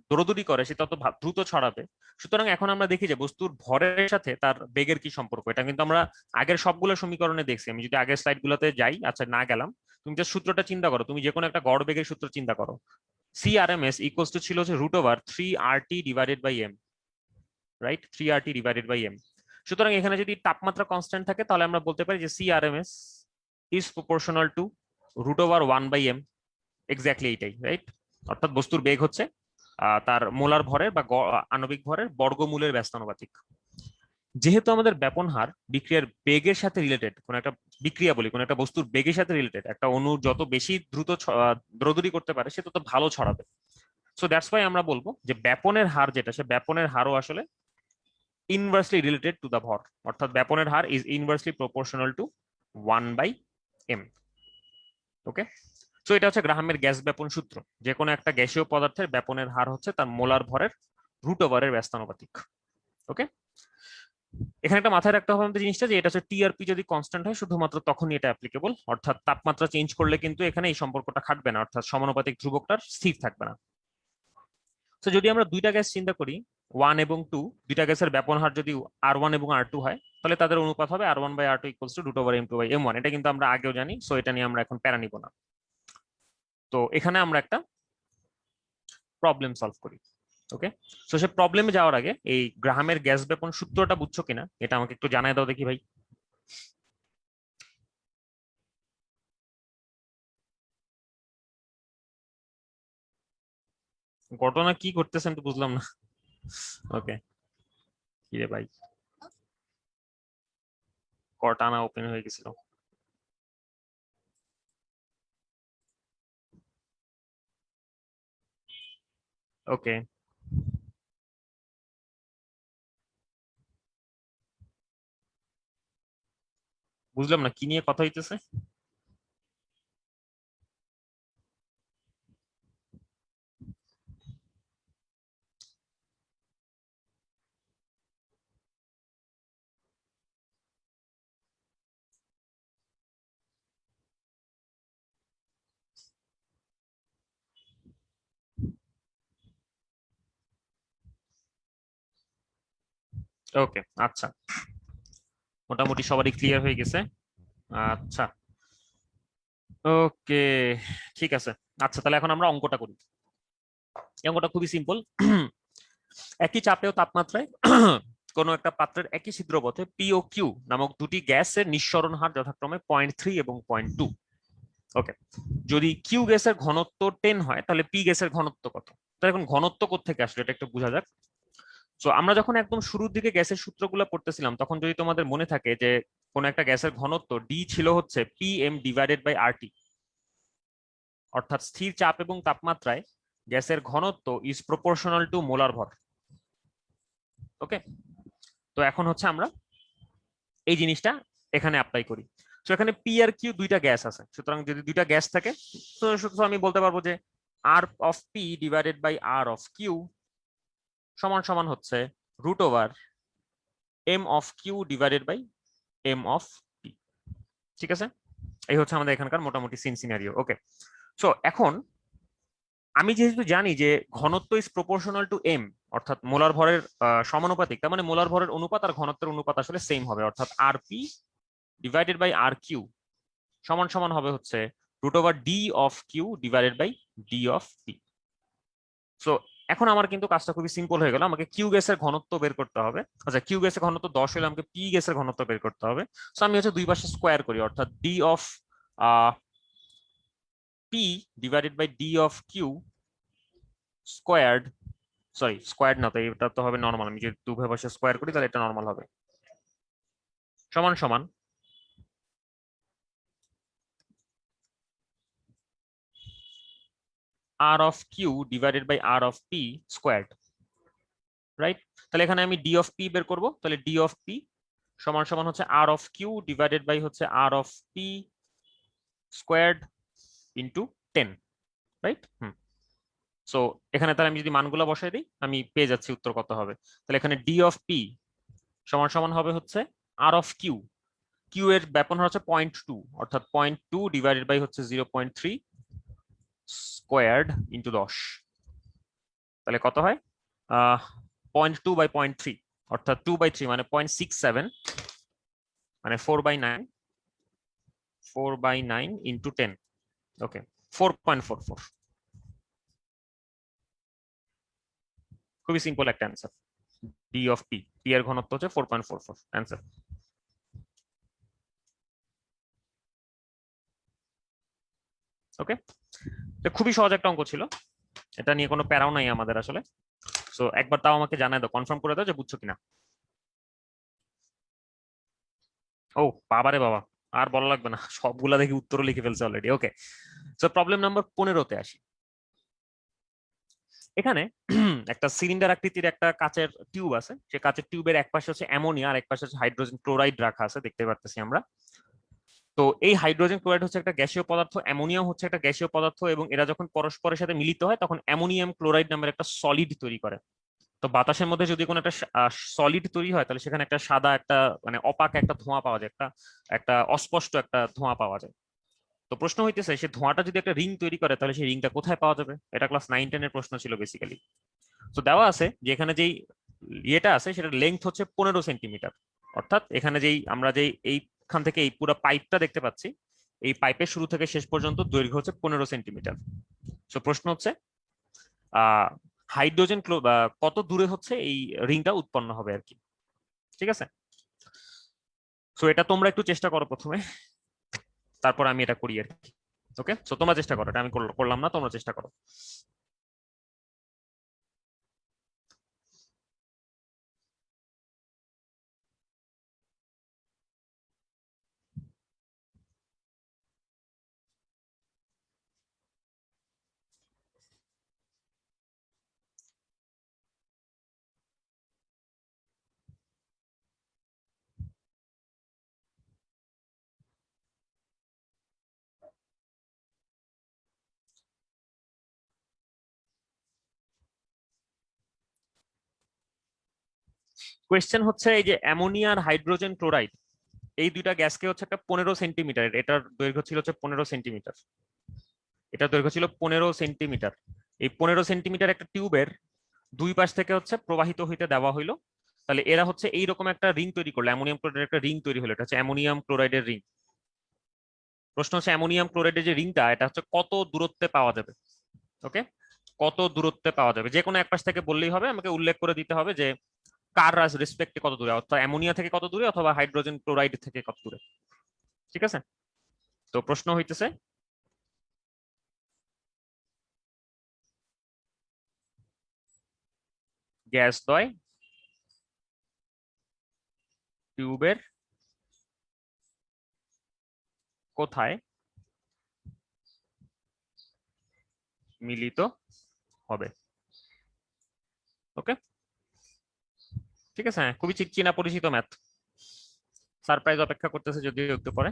দৌড়দৌড়ি করে সে তত দ্রুত ছড়াবে। সুতরাং এখন আমরা দেখি যে বস্তুর ভরের সাথে তার বেগের কি সম্পর্ক। এটা কিন্তু আমরা আগের সবগুলো সমীকরণে দেখছি। আমি যদি আগের স্লাইড গুলোতে যাই, আচ্ছা না গেলাম, তুমি যে সূত্রটা চিন্তা করো, তুমি যে কোনো একটা গড় বেগের সূত্র চিন্তা করো, CRMS ইকুয়ালস টু ছিল যে √3RT divided by m, right? 3RT divided by m। সুতরাং এখানে যদি তাপমাত্রা কনস্ট্যান্ট থাকে তাহলে আমরা বলতে পারি যে CRMS is proportional to √1/m। Exactly এইটাই, রাইট? অর্থাৎ বস্তুর বেগ হচ্ছে তার মোলার ভরের বা আণবিক ভরের বর্গমূলের ব্যস্তানুপাতিক। যেহেতু আমাদের ব্যাপন হার বিক্রিয়ার বেগের সাথে রিলেটেড, কোন একটা বিক্রিয়া বলি কোন একটা বস্তুর বেগের সাথে রিলেটেড, একটা অণু যত বেশি দ্রুত দ্রৌতই করতে পারে সে তত ভালো ছড়াবে। সো দ্যাটস ওয়াই আমরা বলবো যে ব্যাপনের হার যেটা, সে ব্যাপনের হারও আসলে ইনভার্সলি রিলেটেড টু দা ভর, অর্থাৎ ব্যাপনের হার is inversely proportional to 1/m। Okay, so এটা হচ্ছে গ্রাহামের গ্যাস ব্যাপন সূত্র। যে কোনো একটা গ্যাসীয় পদার্থের ব্যাপনের হার হচ্ছে তার মোলার ভরের √এর ব্যস্তানুপাতিক। ওকে, এখানে একটা মাথায় রাখতে হবে আমাদের জিনিসটা, যে এটা হচ্ছে টিআরপি যদি কনস্ট্যান্ট হয় শুধুমাত্র তখনই এটা অ্যাপ্লিকেবল, অর্থাৎ তাপমাত্রা চেঞ্জ করলে কিন্তু এখানে এই সম্পর্কটা খাটবে না, অর্থাৎ সমানুপাতিক ধ্রুবকটা স্থির থাকবে না। তো যদি আমরা দুইটা গ্যাস চিন্তা করি 1 এবং 2, দুইটা গ্যাসের ব্যাপন হার যদি R1 এবং R2 হয় তাহলে তাদের অনুপাত হবে R1/R2 ইকুয়ালস টু √m2/m1। এটা কিন্তু আমরা আগেও জানি, সো এটা নিয়ে আমরা এখন প্যারা নিব না। তো এখানে আমরা একটা প্রবলেম সলভ করি। ওকে, সো সে প্রবলেমে যাওয়ার আগে এই গ্রাহামের গ্যাস ব্যাপন সূত্রটা বুঝছো কিনা এটা আমাকে একটু জানাই দাও দেখি ভাই। ঘটনা কি করতেছেন তো বুঝলাম না। ওকে, কি রে ভাই, কর্টানা ওপেন হয়ে গেছিল। ওকে, বুঝলাম না কি নিয়ে কথা হইতেছে। ওকে, আচ্ছা, মোটামুটি সবারই ক্লিয়ার হয়ে গেছে। আচ্ছা, ওকে, ঠিক আছে। আচ্ছা, তাহলে এখন আমরা অঙ্কটা করি। এই অঙ্কটা খুবই সিম্পল। একই চাপে ও তাপমাত্রায় কোনো একটা পাত্রের একই ছিদ্রপথে পি ও কিউ নামক দুটি গ্যাসের নিঃসরণ হার যথাক্রমে 0.3 এবং 0.2। ওকে, যদি কিউ গ্যাসের ঘনত্ব 10 হয় তাহলে পি গ্যাসের ঘনত্ব কত? তাহলে এখন ঘনত্ব কোত্থেকে আসলে এটা একটু বোঝা যাক। তো আমরা যখন একদম শুরুর দিকে গ্যাসের সূত্রগুলো পড়তেছিলাম তখন যদি তোমাদের মনে থাকে যে কোন একটা গ্যাসের ঘনত্ব ডি ছিল হচ্ছে PM ডিভাইডেড বাই RT, অর্থাৎ স্থির চাপ এবং তাপমাত্রায় গ্যাসের ঘনত্ব ইজ প্রপোর্শনাল টু মোলার ভর। ওকে, তো এখন হচ্ছে আমরা এই জিনিসটা এখানে অ্যাপ্লাই করি। তো এখানে পি আর কিউ দুইটা গ্যাস আছে, সুতরাং যদি দুইটা গ্যাস থাকে তো শুধু আমি বলতে পারবো যে R of P divided by R of Q সমান সমান হচ্ছে √m of Q divided by m of P. ঠিক আছে, এই হচ্ছে আমাদের এখানকার মোটামুটি সিন সিনারিও। ওকে, সো এখন আমি যেহেতু জানি যে ঘনত্ব ইজ প্রপোর্শনাল টু m, অর্থাৎ মোলার ভরের সমানুপাতিক, তার মানে মোলার ভরের অনুপাত আর ঘনত্বের অনুপাত আসলে সেম হবে, অর্থাৎ RP ডিভাইডেড বাই RQ সমান সমান হবে হচ্ছে √d of Q divided by d of p। So এখন আমার কিন্তু কাজটা খুবই সিম্পল হয়ে গেল, আমাকে কিউ গ্যাসের ঘনত্ব বের করতে হবে। আচ্ছা, কিউ গ্যাসের ঘনত্ব 10 হলে আমাকে পি গ্যাসের ঘনত্ব বের করতে হবে। সো আমি হচ্ছে দুই পাশে স্কোয়ার করি, অর্থাৎ d of p divided by d of Q squared, sorry squared না, তো এটা তো হবে নর্মাল, আমি যদি দুই পাশে স্কোয়ার করি তাহলে এটা নর্মাল হবে, সমান সমান R of Q divided by R of P squared, right? তাহলে এখানে আমি d অফ p বের করব, তাহলে d অফ p সমান সমান হচ্ছে R of Q divided by হচ্ছে R of p squared into 10, right? So এখানে তাহলে আমি যদি মানগুলো বসাই দিই আমি পেয়ে যাচ্ছি উত্তর কত হবে। তাহলে এখানে d অফ p সমান সমান হবে হচ্ছে R অফ কিউ, কিউ এর ব্যাপন হচ্ছে 0.2, অর্থাৎ 0.2 ডিভাইডেড বাই হচ্ছে 0.3 স্কোয়ার্ড ইন্টু 10, তাহলে কত হয় 0.2/0.3, অর্থাৎ 2/3 মানে 0.67, মানে 4/9 ইন্টু 10। ওকে, 4.44, খুবই সিম্পল একটা answer. D of P, P এর ঘনত্ব হচ্ছে 4.44, অ্যান্সার। ওকে, এটা খুবই সহজ একটা অঙ্ক ছিল, এটা নিয়ে কোনো প্যারাও নাই আমাদের আসলে। সো একবার তাও আমাকে জানাই দাও, কনফার্ম করে দাও যে বুঝছো কিনা। ও বাবারে বাবা, আর বলা লাগবে না, সবগুলা দেখি উত্তর লিখে ফেলছে অলরেডি। ওকে, সো প্রবলেম নাম্বার 15-তে আসি। এখানে একটা সিলিন্ডার আকৃতির একটা কাচের টিউব আছে, সে কাচের টিউবের এক পাশে হচ্ছে অ্যামোনিয়া আর এক পাশে হচ্ছে হাইড্রোজেন ক্লোরাইড রাখা আছে, দেখতে পারতেছি আমরা। তো এই হাইড্রোজেন ক্লোরাইড হচ্ছে একটা গ্যাসীয় পদার্থ, অ্যামোনিয়াম হচ্ছে একটা গ্যাসীয় পদার্থ, এবং এরা যখন পরস্পরের সাথে মিলিত হয় তখন অ্যামোনিয়াম ক্লোরাইড নামের একটা সলিড তৈরি করে। তো বাতাসের মধ্যে যদি কোনো একটা সলিড তৈরি হয় তাহলে সেখানে একটা সাদা একটা মানে অপাক একটা ধোঁয়া পাওয়া যায়, একটা একটা অস্পষ্ট একটা ধোঁয়া পাওয়া যায়। তো প্রশ্ন হইতেছে সে ধোঁয়াটা যদি একটা রিং তৈরি করে তাহলে সেই রিংটা কোথায় পাওয়া যাবে। এটা ক্লাস 9-10-এর প্রশ্ন ছিল বেসিক্যালি। তো দেওয়া আছে যে এখানে যেই ইয়েটা আছে সেটার লেন্থ হচ্ছে 15 সেন্টিমিটার। অর্থাৎ এখানে যেই আমরা যেই এইখান থেকে এই পুরো পাইপটা দেখতে পাচ্ছি, এই পাইপের শুরু থেকে শেষ পর্যন্ত দৈর্ঘ্য হচ্ছে 15 সেন্টিমিটার। তো প্রশ্ন হচ্ছে আহ হাইড্রোজেন কত দূরে হচ্ছে এই রিংটা উৎপন্ন হবে আর কি। ঠিক আছে, সো এটা তোমরা একটু চেষ্টা করো প্রথমে, তারপর আমি এটা করি আর কি। ওকে, সো তোমরা চেষ্টা করো, এটা আমি করলাম না, তোমরা চেষ্টা করো। কোয়েশ্চেন হচ্ছে এই যে অ্যামোনিয়া আর হাইড্রোজেন ক্লোরাইড, এই দুইটা গ্যাসকে হচ্ছে একটা 15 সেন্টিমিটার, এটার দৈর্ঘ্য ছিল হচ্ছে 15 সেন্টিমিটার, এটার দৈর্ঘ্য ছিল 15 সেন্টিমিটার। এই 15 সেন্টিমিটার একটা টিউবের দুই পাশ থেকে হচ্ছে প্রবাহিত হইতে দেওয়া হইলো, তাহলে এরা হচ্ছে এইরকম একটা রিং তৈরি করলো, অ্যামোনিয়াম ক্লোরাইডের একটা রিং তৈরি হলো, এটা হচ্ছে অ্যামোনিয়াম ক্লোরাইডের রিং। প্রশ্ন হচ্ছে অ্যামোনিয়াম ক্লোরাইডের যে রিংটা এটা হচ্ছে কত দূরত্বে পাওয়া যাবে। ওকে, কত দূরত্বে পাওয়া যাবে, যে কোনো এক পাশ থেকে বললেই হবে, আমাকে উল্লেখ করে দিতে হবে যে কার রেসপেক্টে কত দূরে, অর্থাৎ অ্যামোনিয়া থেকে কত দূরে অথবা হাইড্রোজেন ক্লোরাইড থেকে কত দূরে। ঠিক আছে, তো প্রশ্ন হইতেছে গ্যাস দ্বয় টিউবের কোথায় মিলিত হবে। ওকে, ঠিক আছে, হ্যাঁ খুবই চিনা পরিচিত ম্যাথ, সারপ্রাইজ অপেক্ষা করতেছে যদিও একটু পরে।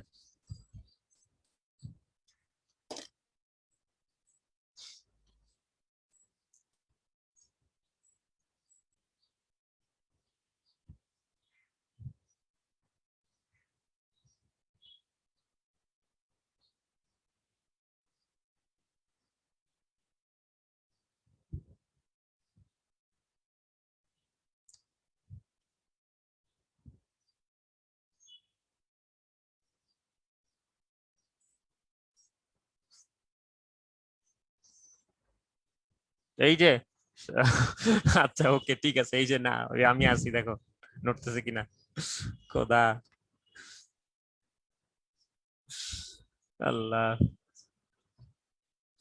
এই যে আচ্ছা ওকে ঠিক আছে, এই যে না ওই আমি আছি দেখো, নড়তেছে কিনা খোদা, আল্লাহ।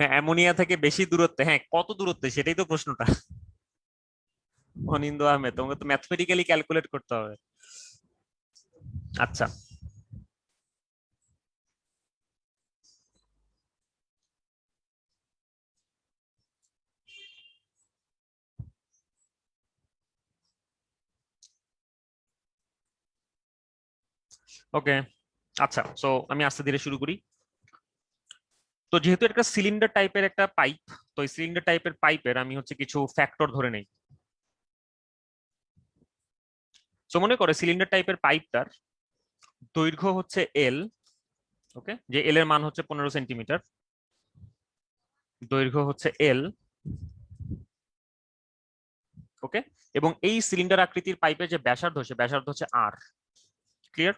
হ্যাঁ অ্যামোনিয়া থেকে বেশি দূরত্বে, হ্যাঁ কত দূরত্বে সেটাই তো প্রশ্নটা। অনিন্দ আহমেদ, তোমাকে তো ম্যাথমেটিক্যালি ক্যালকুলেট করতে হবে। আচ্ছা, ওকে, আচ্ছা সো আমি আস্তে ধীরে শুরু করি। তো যেহেতু একটা সিলিন্ডার টাইপের একটা পাইপ, তো এই সিলিন্ডার টাইপের পাইপের আমি হচ্ছে কিছু ফ্যাক্টর ধরে নেই। তো মনে করে সিলিন্ডার টাইপের পাইপটার দৈর্ঘ্য হচ্ছে এল। ওকে, যে এল এর মান হচ্ছে 15 সেন্টিমিটার, দৈর্ঘ্য হচ্ছে এল। ওকে, এবং এই সিলিন্ডার আকৃতির পাইপের যে ব্যাসার্ধ সে ব্যাসার্ধ হচ্ছে আর। ক্লিয়ার?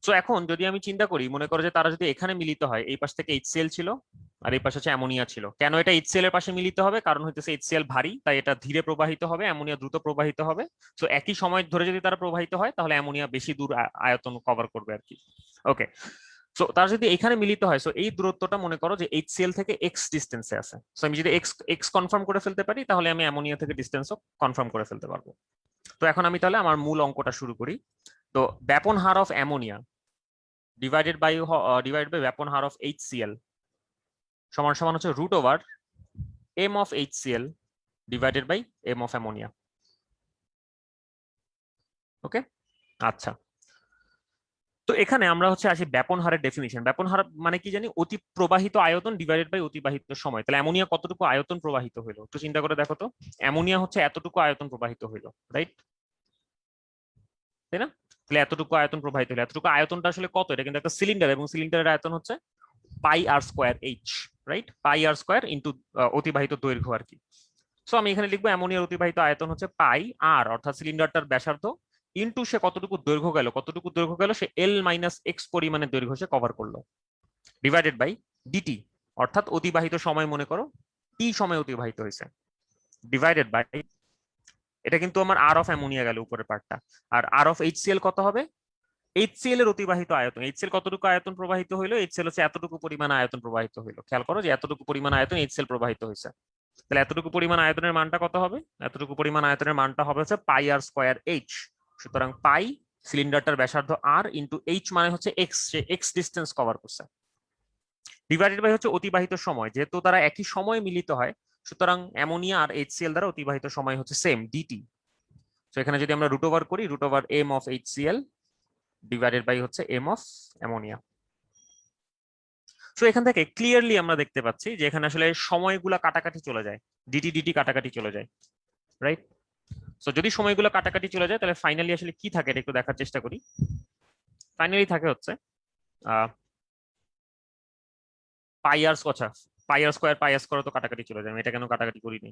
সো এখন যদি আমি চিন্তা করি, মনে করো যে তারা যদি এখানে মিলিত হয়, এই পাশ থেকে HCl ছিল আর এই পাশে হচ্ছে অ্যামোনিয়া ছিল। কেন এটা HCl এর পাশে মিলিত হবে? কারণ হইতেছে HCl ভারী, তাই এটা ধীরে প্রবাহিত হবে, অ্যামোনিয়া দ্রুত প্রবাহিত হবে। সো একই সময় ধরে যদি তারা প্রবাহিত হয় তাহলে অ্যামোনিয়া বেশি দূর আয়তন কভার করবে আর কি। ওকে, সো তারা যদি এখানে মিলিত হয়, সো এই দূরত্বটা মনে করো যে HCl থেকে এক্স ডিস্টেন্সে আছে। সো আমি যদি এক্স এক্স কনফার্ম করে ফেলতে পারি তাহলে আমি অ্যামোনিয়া থেকে ডিস্টেন্সও কনফার্ম করে ফেলতে পারবো। তো এখন আমি তাহলে আমার মূল অঙ্কটা শুরু করি। তো ব্যাপন হার অফ অ্যামোনিয়া divided by ব্যাপন হার অফ HCl সমান সমান হচ্ছে √m of HCl divided by m of ammonia. ওকে, আচ্ছা। তো এখানে আমরা হচ্ছে আসি ব্যাপন হারের ডেফিনিশন। ব্যাপন হার মানে কি জানি? অতি প্রবাহিত আয়তন ডিভাইডেড বাই অতিবাহিত সময়। তাহলে অ্যামোনিয়া কতটুকু আয়তন প্রবাহিত হইলো একটু চিন্তা করে দেখো তো। অ্যামোনিয়া হচ্ছে এতটুকু আয়তন প্রবাহিত হইলো, রাইট? তাই না? তাহলে এতটুকু আয়তন প্রবাহিত হলো। এতটুকু আয়তনটা আসলে কত? এটা কিন্তু একটা সিলিন্ডার, এবং সিলিন্ডারের আয়তন হচ্ছে πr²h, রাইট? πr² ইন্টু অতিবাহিত দৈর্ঘ্য আর কি। সো আমি এখানে লিখবো অ্যামোনিয়ার অতিবাহিত আয়তন হচ্ছে πr, অর্থাৎ সিলিন্ডারটার ব্যাসার্ধ, ইন্টু সে কতটুকু দৈর্ঘ্য গেল, সে L-x পরিমাণের দৈর্ঘ্য সে কভার করলো, ডিভাইডেড বাই ডিটি, অর্থাৎ অতিবাহিত সময় মনে করো টি সময় অতিবাহিত হয়েছে, ডিভাইডেড বাই, এটা কিন্তু আমার আর অফ অ্যামোনিয়া গেল উপরের পার্টটা, আর আর অফ HCl কত হবে? HCl এর অতিবাহিত আয়তন। HCl কতটুকু আয়তন প্রবাহিত হইলো? HCl হচ্ছে এতটুকু পরিমাণ আয়তন প্রবাহিত হইলো। খেয়াল করো যে এতটুকু পরিমাণ আয়তন HCl প্রবাহিত হয়েছে। তাহলে এতটুকু পরিমাণ আয়তনের মানটা কত হবে? এতটুকু পরিমাণ আয়তনের মানটা হবে হচ্ছে πr²h। সুতরাং পাই, সিলিন্ডারটার ব্যাসার্ধ r, ইন্টু h মানে হচ্ছে এক্স, সে এক্স ডিস্টেন্স কভার করছে, ডিভাইডেড বাই হচ্ছে অতিবাহিত সময়। যেহেতু তারা একই সময় মিলিত হয়, সুতরাং অ্যামোনিয়া আর HCl দ্বারা অতিবাহিত সময় হচ্ছে সেম, ডিটি। তো এখানে যদি আমরা √ওভার করি, √m of HCl divided by হচ্ছে m of অ্যামোনিয়া। তো এখান থেকে ক্লিয়ারলি আমরা দেখতে পাচ্ছি যে এখানে আসলে সময়গুলা কাটাকাটি চলে যায়, ডিটি ডিটি কাটাকাটি চলে যায়, রাইট? সো যদি সময়গুলো কাটাকাটি চলে যায় তাহলে ফাইনালি আসলে কি থাকে এটা একটু দেখার চেষ্টা করি। ফাইনালি থাকে হচ্ছে πr², তো কাটাকাটি চলে যায়, আমি এটা কেন কাটাকাটি করিনি,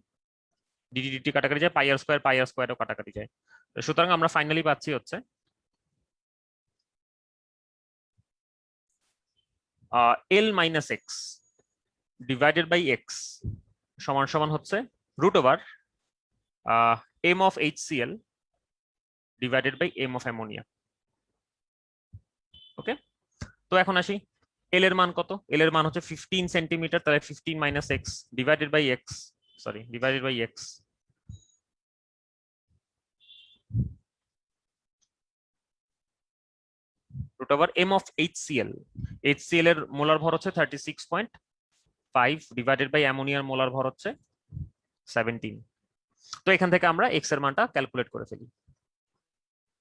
ডিটি ডিটি কাটাকাটি যায়, πr²ও কাটাকাটি যায়। সুতরাং আমরা ফাইনালি পাচ্ছি হচ্ছে L-x ডিভাইডেড বাই x সমান সমান হচ্ছে √m of HCl divided by m of ammonia. Okay, তো এখন আসি এল এর মান কত? এল এর মান হচ্ছে 15 সেন্টিমিটার, তাহলে 15 - x divided by x, divided by x √m of HCl। HCl এর মোলার ভর হচ্ছে 36.5 ডিভাইডেড বাই অ্যামোনিয়ার মোলার ভর হচ্ছে 17। তো এখান থেকে আমরা x এর মানটা ক্যালকুলেট করে ফেলি।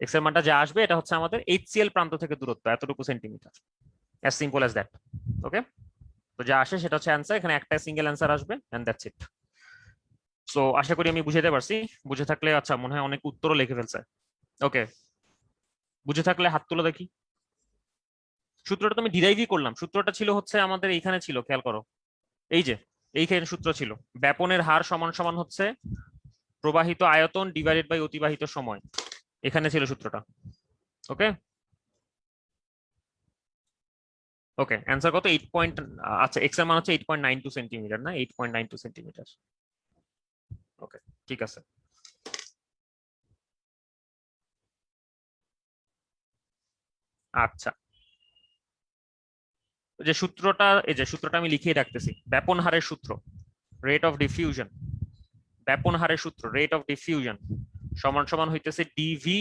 x এর মানটা যা আসবে এটা হচ্ছে আমাদের HCl প্রান্ত থেকে দূরত্ব, এতটুকু centimetre, as simple as that. Okay, তো যা আসে সেটা হচ্ছে অ্যান্সার, এখানে একটা সিঙ্গেল অ্যান্সার আসবে, এন্ড দ্যাটস ইট। সো আশা করি আমি বুঝাতে পারছি। বুঝে থাকলে, আচ্ছা মনে হয় অনেক উত্তরও লিখে ফেলছে। ওকে, বুঝে থাকলে হাত তুলে দেখি। সূত্রটা তো আমি ডিরাইভই করলাম, সূত্রটা ছিল হচ্ছে আমাদের এইখানে ছিল, খেয়াল করো, এই যে এইখানে সূত্র ছিল, ব্যাপনের হার সমান সমান হচ্ছে প্রবাহিত আয়তন ডিভাইডেড বাই অতিবাহিত সময়, এখানে ছিল সূত্রটা। ওকে ওকে, অ্যান্সার কত? 8 পয়েন্ট, আচ্ছা এক্স এর মান হচ্ছে 8.92 সেন্টিমিটার, না 8.92 সেন্টিমিটার। ওকে, ঠিক আছে। আচ্ছা, যে সূত্রটা, এই যে সূত্রটা আমি লিখিয়ে রাখতেছি, ব্যাপন হারের সূত্র, রেট অফ ডিফিউশন, ব্যাপন হারের সূত্র রেট অফ ডিফিউশন সমান সমান হইতেছে ডিভি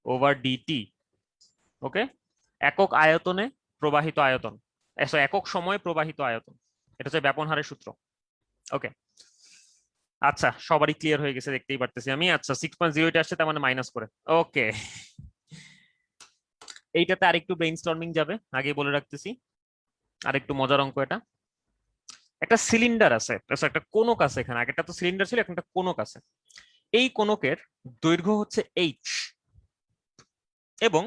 ওভার ডিটি। ওকে, একক আয়তনে প্রবাহিত আয়তন, একক সময়ে প্রবাহিত আয়তন, এটা হচ্ছে ব্যাপন হারের সূত্র। ওকে, আচ্ছা সবারই ক্লিয়ার হয়ে গেছে দেখতেই পারতেছি আমি। আচ্ছা 6.08 আসছে, তার মানে মাইনাস করে। ওকে, এইটাতে আরেকটু ব্রেইনস্টর্মিং যাবে, আগে বলে রাখতেছি, আরেকটু মজার অঙ্ক এটা। একটা সিলিন্ডার আছে, একটা কোনক আছে এখানে, আগেরটা তো সিলিন্ডার ছিল, এখন একটা কোনক আছে। এই কোনকের দৈর্ঘ্য হচ্ছে h, এবং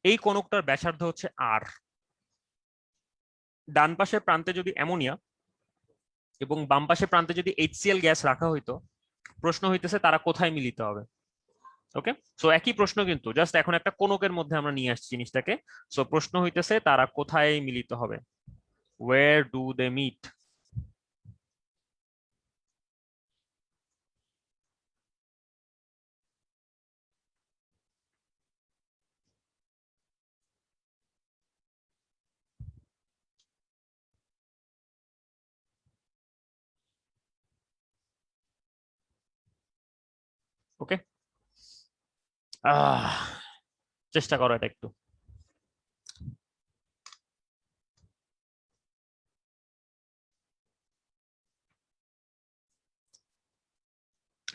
এই কোনকটার ব্যাসার্ধ হচ্ছে r। ডান পাশের প্রান্তে যদি অ্যামোনিয়া এবং বাম পাশের প্রান্তে যদি HCl গ্যাস রাখা হইতো, প্রশ্ন হইতেছে তারা কোথায় মিলিত হবে। ওকে, সো একই প্রশ্ন কিন্তু জাস্ট এখন একটা কোনকের মধ্যে আমরা নিয়ে আসছি জিনিসটাকে। সো প্রশ্ন হইতেছে তারা কোথায় মিলিত হবে, where do they meet? ওকে, আহ চেষ্টা করো এটা একটু।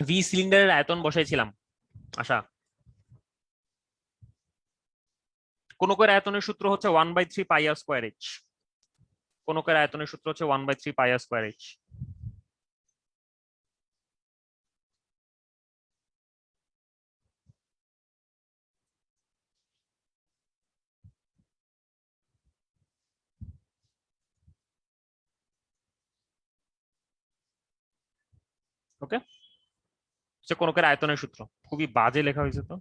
ভি সিলিন্ডারের আয়তন বসাইছিলাম আশা। কোনকের আয়তনের সূত্র হচ্ছে 1/3 πr²h। কোনকের আয়তনের সূত্র হচ্ছে 1/3 πr²h। ওকে, সে কোনকের আয়তনের সূত্র। খুবই বাজে লেখা হয়েছে তো।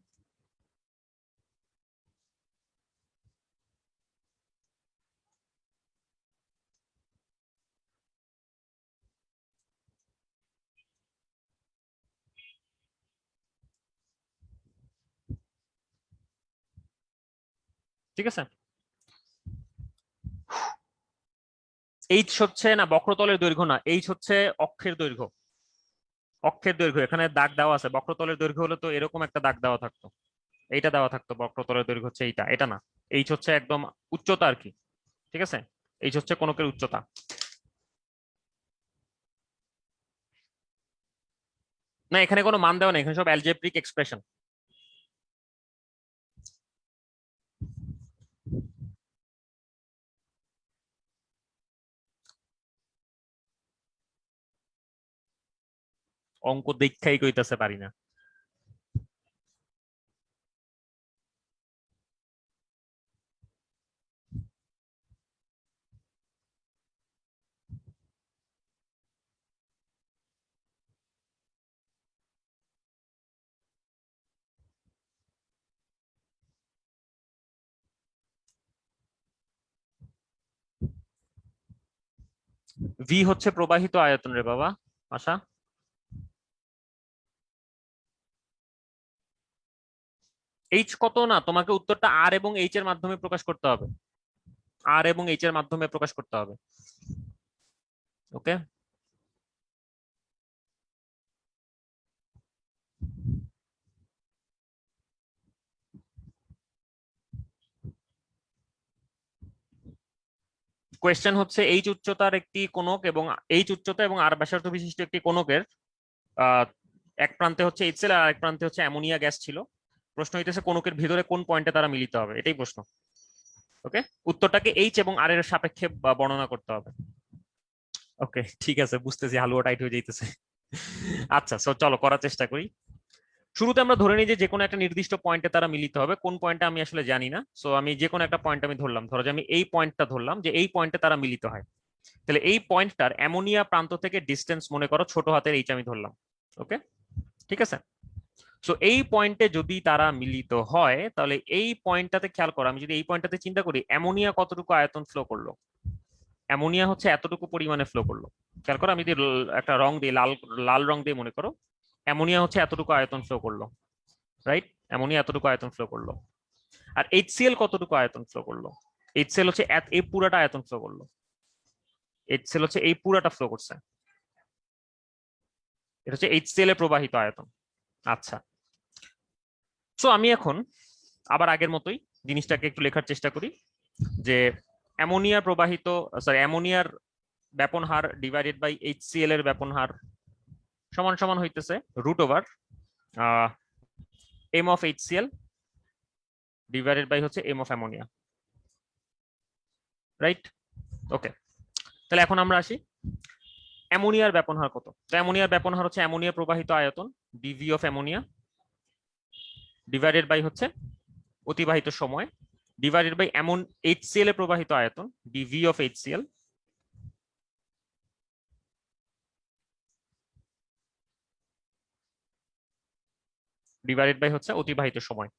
ঠিক আছে, এইচ হচ্ছে না বক্রতলের দৈর্ঘ্য, না এইচ হচ্ছে অক্ষের দৈর্ঘ্য। অক্ষের দৈর্ঘ্য এখানে দাগ দেওয়া আছে, বক্রতলের দৈর্ঘ্য হলে তো এরকম একটা দাগ দেওয়া থাকতো, এইটা দেওয়া থাকতো। বক্রতলের দৈর্ঘ্য হচ্ছে এইটা, এটা না। এইচ হচ্ছে একদম উচ্চতা আর কি। ঠিক আছে, এইচ হচ্ছে কোনকের উচ্চতা। না এখানে কোনো মান দেওয়া নেই, এখানে সব অ্যালজেব্রিক এক্সপ্রেশন। অঙ্ক দীক্ষাই কইতাছে পারি না। ভি হচ্ছে প্রবাহিত আয়তন রে বাবা আশা। এইচ কত না, তোমাকে উত্তরটা আর এবং এইচ এর মাধ্যমে প্রকাশ করতে হবে। আর এবং এইচ এর মাধ্যমে প্রকাশ করতে হবে। ওকে, কোয়েশ্চেন হচ্ছে এইচ উচ্চতার একটি কোণক এবং এইচ উচ্চতা এবং আর ব্যাসার্ধ বিশিষ্ট একটি কোণকের আহ এক প্রান্তে হচ্ছে এইচসিএল আর এক প্রান্তে হচ্ছে অ্যামোনিয়া গ্যাস ছিল। প্রশ্ন হইতেছে কোণকের ভিতরে কোন পয়েন্টে তারা মিলিত হবে, এটাই প্রশ্ন। ওকে, উত্তরটাকে এইচ এবং আর এর সাপেক্ষে বর্ণনা করতে হবে। ওকে ঠিক আছে, বুঝতেছি হালুয়া টাইট হয়ে যাইতেছে। আচ্ছা, সো চলো করার চেষ্টা করি। শুরুতে আমরা ধরে নিই যে কোনো একটা নির্দিষ্ট পয়েন্টে তারা মিলিত হবে। কোন পয়েন্টে আমি আসলে জানি না, সো আমি যে কোনো একটা পয়েন্ট আমি ধরলাম। ধরো যে আমি এই পয়েন্টটা ধরলাম যে এই পয়েন্টে তারা মিলিত হয়। তাহলে এই পয়েন্টটার অ্যামোনিয়া প্রান্ত থেকে ডিস্টেন্স মনে করো ছোট হাতের এইচ আমি ধরলাম। ওকে, ঠিক আছে। সো এই পয়েন্টে যদি তারা মিলিত হয় তাহলে এই পয়েন্টটাতে খেয়াল করো, আমি যদি এই পয়েন্টটাতে চিন্তা করি অ্যামোনিয়া কতটুকু আয়তন ফ্লো করলো। অ্যামোনিয়া হচ্ছে এতটুকু পরিমাণে ফ্লো করলো। খেয়াল করো, আমি যদি একটা রং দিই, লাল লাল রং দিয়ে মনে করো অ্যামোনিয়া হচ্ছে এতটুকু আয়তন ফ্লো করলো। রাইট, অ্যামোনিয়া এতটুকু আয়তন ফ্লো করলো। আর এইচসিএল কতটুকু আয়তন ফ্লো করলো? এইচসিএল হচ্ছে এই পুরাটা আয়তন ফ্লো করলো। এইচসিএল হচ্ছে এই পুরাটা ফ্লো করছে। এটা হচ্ছে এইচসিএল এর প্রবাহিত আয়তন। আচ্ছা, সো আমি এখন আবার আগের মতোই জিনিসটাকে একটু লেখার চেষ্টা করি যে অ্যামোনিয়া প্রবাহিত, সরি অ্যামোনিয়ার ব্যাপন হার ডিভাইডেড বাই এইচসিএল এর ব্যাপন হার সমান সমান হইতেছে √ওভার M of HCl divided by হচ্ছে M of ammonia. Right, okay. তাহলে এখন আমরা আসি অ্যামোনিয়ার ব্যাপন হার কত। তো অ্যামোনিয়ার ব্যাপন হার হচ্ছে অ্যামোনিয়া প্রবাহিত আয়তন DV of ammonia divided by হচ্ছে অতিবাহিত সময় ডিভাইডেড বাই এমন এইচসিএল এ প্রবাহিত আয়তন DV of HCl divided by হচ্ছে অতিবাহিত সময়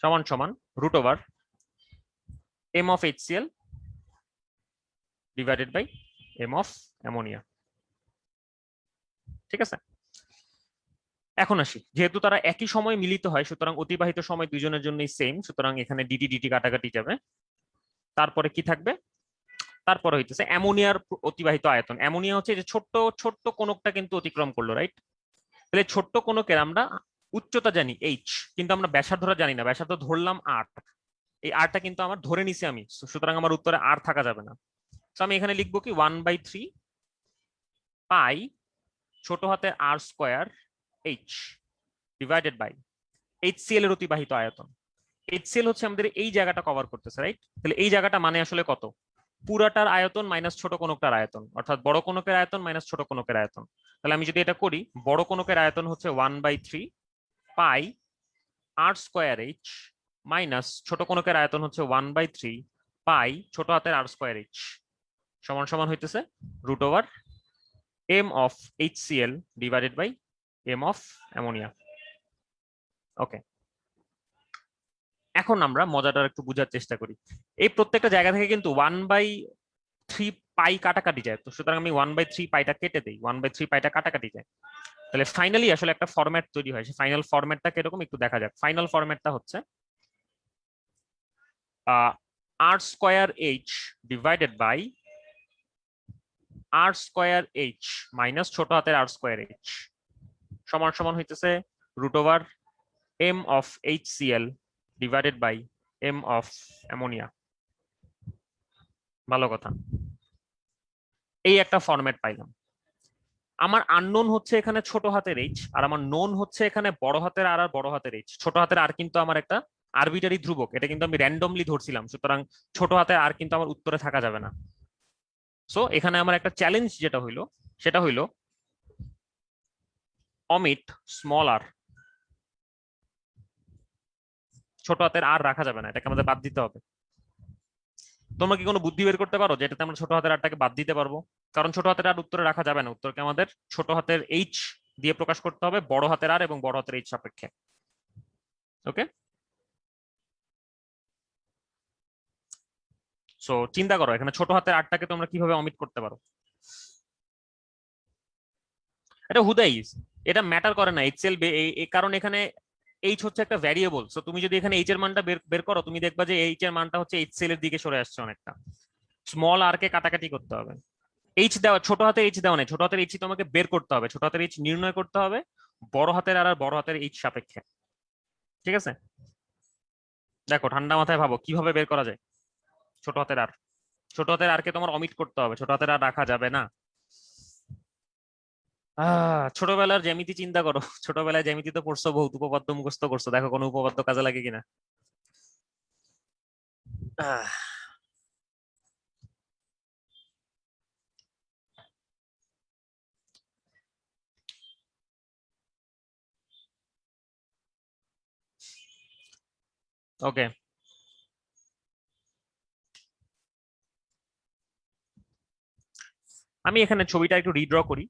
সমান সমান root over M of HCl divided by M of ammonia. ঠিক আছে, এখন আসি, যেহেতু তারা একই সময় মিলিত হয় সুতরাং অতিবাহিত সময় দুইজনের জন্যই সেম, সুতরাং এখানে ডিটি ডিটি কাটাকাটি যাবে। তারপরে কি থাকবে, তারপরে হইতেছে অ্যামোনিয়ার অতিবাহিত আয়তন। অ্যামোনিয়া হচ্ছে যে ছোট্ট ছোট্ট কোনকটা কিন্তু অতিক্রম করলো, রাইট? তাহলে ছোট্ট কোনকের আমরা উচ্চতা জানি এইচ, কিন্তু আমরা ব্যাসার্ধটা জানি না। ব্যাসার্ধ ধরলাম আর, এই আরটা কিন্তু আমার ধরে নিছি আমি, সুতরাং আমার উত্তরে আর থাকা যাবে না। তো আমি এখানে লিখবো কি 1/3 পাই ছোট হাতের r square h divided by HCl এর অতিবাহিত আয়তন। HCl হচ্ছে আমাদের এই জায়গাটা কভার করতেছে, রাইট? তাহলে এই জায়গাটা মানে আসলে কত, পুরাটার আয়তন মাইনাস ছোট কোনকটার আয়তন, অর্থাৎ বড় কোনকের আয়তন মাইনাস ছোট কোনকের আয়তন। তাহলে আমি যদি এটা করি, বড় কোনকের আয়তন হচ্ছে 1/3 পাই আর স্কোয়ার এইচ মাইনাস ছোট কোনকের আয়তন হচ্ছে 1/3 পাই ছোট হাতের আর স্কোয়ার এইচ সমান সমান হইতেছে root over M of HCl divided by M of ammonia. Okay, এখন আমরা মজাটার একটু বোঝার চেষ্টা করি। এই প্রত্যেকটা জায়গা থেকে কিন্তু 1/3 পাই কাটাকাটি যায়, তো সুতরাং আমি 1/3 পাইটা কেটে দিই, 1/3 পাইটা কাটাকাটি যায়। তাহলে ফাইনালি আসলে একটা ফরম্যাট তৈরি হয়। সেই ফাইনাল ফরম্যাটটা কিরকম একটু দেখা যাক। ফাইনাল ফরম্যাটটা হচ্ছে r square h divided by R square H minus ছোট হাতের আর স্কোয়ার এইচ সমান সমান হইতেছে root over M of HCl divided by M of ammonia. ভালো কথা, এই একটা ফরম্যাট পাইলাম। আমার আননোন হচ্ছে এখানে ছোট হাতের এইচ, আর আমার নোন হচ্ছে এখানে বড় হাতের আর আর বড় হাতের এইচ। ছোট হাতের আর কিন্তু আমার একটা আরবিটারি ধ্রুবক, এটা কিন্তু আমি র্যান্ডমলি ধরছিলাম, সুতরাং ছোট হাতের আর কিন্তু আমার উত্তরে থাকা যাবে না। সো এখানে আমার একটা চ্যালেঞ্জ যেটা হইলো সেটা হইলো অমিট স্মল আর, ছোট হাতের আর রাখা যাবে না, এটাকে আমাদের বাদ দিতে হবে। তোমরা কি কোনো বুদ্ধি বের করতে পারো যেটাতে আমরা ছোট হাতের আরটাকে বাদ দিতে পারবো? কারণ ছোট হাতের আর উত্তরে রাখা যাবে না, উত্তরকে আমাদের ছোট হাতের এইচ দিয়ে প্রকাশ করতে হবে, বড় হাতের আর এবং বড় হাতের এইচ সাপেক্ষে। ওকে, সো চিন্তা করো এখানে ছোট হাতের আরটাকে তোমরা কিভাবে অমিট করতে পারো। এটা হুদাই, এটা ম্যাটার করে না HCl, কারণ এখানে এইচ হচ্ছে একটা ভ্যারিয়েবল। সো তুমি যদি এখানে এইচ এর মানটা বের বের করো, তুমি দেখবা যে এইচ এর মানটা হচ্ছে HCl এর দিকে সরে আসছে অনেকটা। স্মল আর কে কাটাকাটি করতে হবে। এইচ দেওয়া, ছোট হাতের এইচ দেওয়া নেই, ছোট হাতের এইচ তোমাকে বের করতে হবে, ছোট হাতের এইচ নির্ণয় করতে হবে বড় হাতের আর আর বড় হাতের এইচ সাপেক্ষে। ঠিক আছে, দেখো ঠান্ডা মাথায় ভাবো কিভাবে বের করা যায় ছোট হাতের আর। ছোট হাতের আর কে তোমার অমিট করতে হবে, ছোট হাতের আর রাখা যাবে না। ছোটবেলার জ্যামিতি চিন্তা করো, ছোটবেলায় জ্যামিতি তো পড়ছো, বহুত উপপাদ্য মুখস্থ করছো, দেখো কোনো উপপাদ্য কাজে লাগে কিনা। ওকে, আমি এখানে ছবিটা একটু রিড্র করি।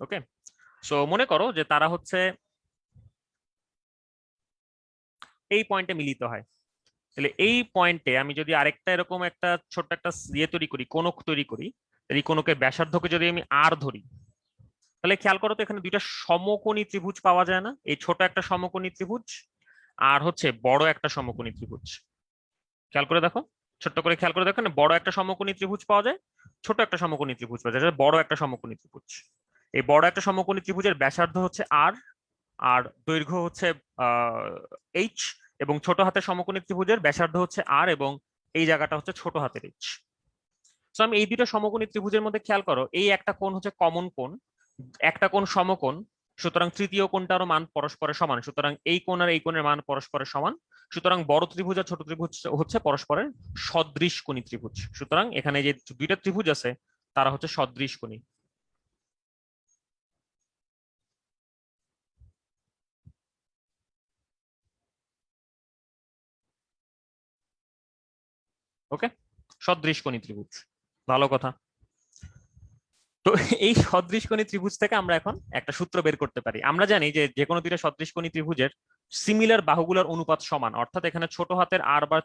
ওকে, সো মনে করো যে তারা হচ্ছে এই পয়েন্টে মিলিত হয়। তাহলে এই পয়েন্টে আমি যদি আরেকটা এরকম একটা ছোট্ট একটা ইয়ে তৈরি করি, কোণক তৈরি করি, এই কোণকের ব্যাসার্ধকে যদি আমি আর ধরি, তাহলে খেয়াল করো তো এখানে দুইটা সমকোণী ত্রিভুজ পাওয়া যায় না? এই ছোট একটা সমকোণী ত্রিভুজ আর হচ্ছে বড় একটা সমকোণী ত্রিভুজ। খেয়াল করে দেখো, ছোট্ট করে খেয়াল করে দেখো, বড় একটা সমকোণী ত্রিভুজ পাওয়া যায়, ছোট একটা সমকোণী ত্রিভুজ পাওয়া যায়, যেটা বড় একটা সমকোণী ত্রিভুজ। এই বড় একটা সমকোণী ত্রিভুজের ব্যাসার্ধ হচ্ছে আর, আর দৈর্ঘ্য হচ্ছে এইচ, এবং ছোট হাতের সমকোণী ত্রিভুজের ব্যাসার্ধ হচ্ছে আর এবং এই জায়গাটা হচ্ছে ছোট হাতের এইচ। তো আমি এই দুটো সমকোণী ত্রিভুজের মধ্যে খেয়াল করো, এই একটা কোণ হচ্ছে কমন কোণ, একটা কোণ সমকোণ, সুতরাং তৃতীয় কোণটারও মান পরস্পরের সমান, সুতরাং এই কোণ আর এই কোণের মান পরস্পরের সমান। সুতরাং বড় ত্রিভুজ আর ছোট ত্রিভুজ হচ্ছে পরস্পরের সদৃশ কোণী ত্রিভুজ। সুতরাং এখানে যে দুইটা ত্রিভুজ আছে তারা হচ্ছে সদৃশ কোণী। ওকে, সদৃশ কোণী ত্রিভুজ, ভালো কথা। তো এই সদৃশকোণী ত্রিভুজ থেকে আমরা এখন একটা সূত্র বের করতে পারি। আমরা জানি যে যে কোনো দুইটা সদৃশকোণী ত্রিভুজের সিমিলার বাহুগুলোর অনুপাত সমান, অর্থাৎ এখানে ছোট হাতের আর বা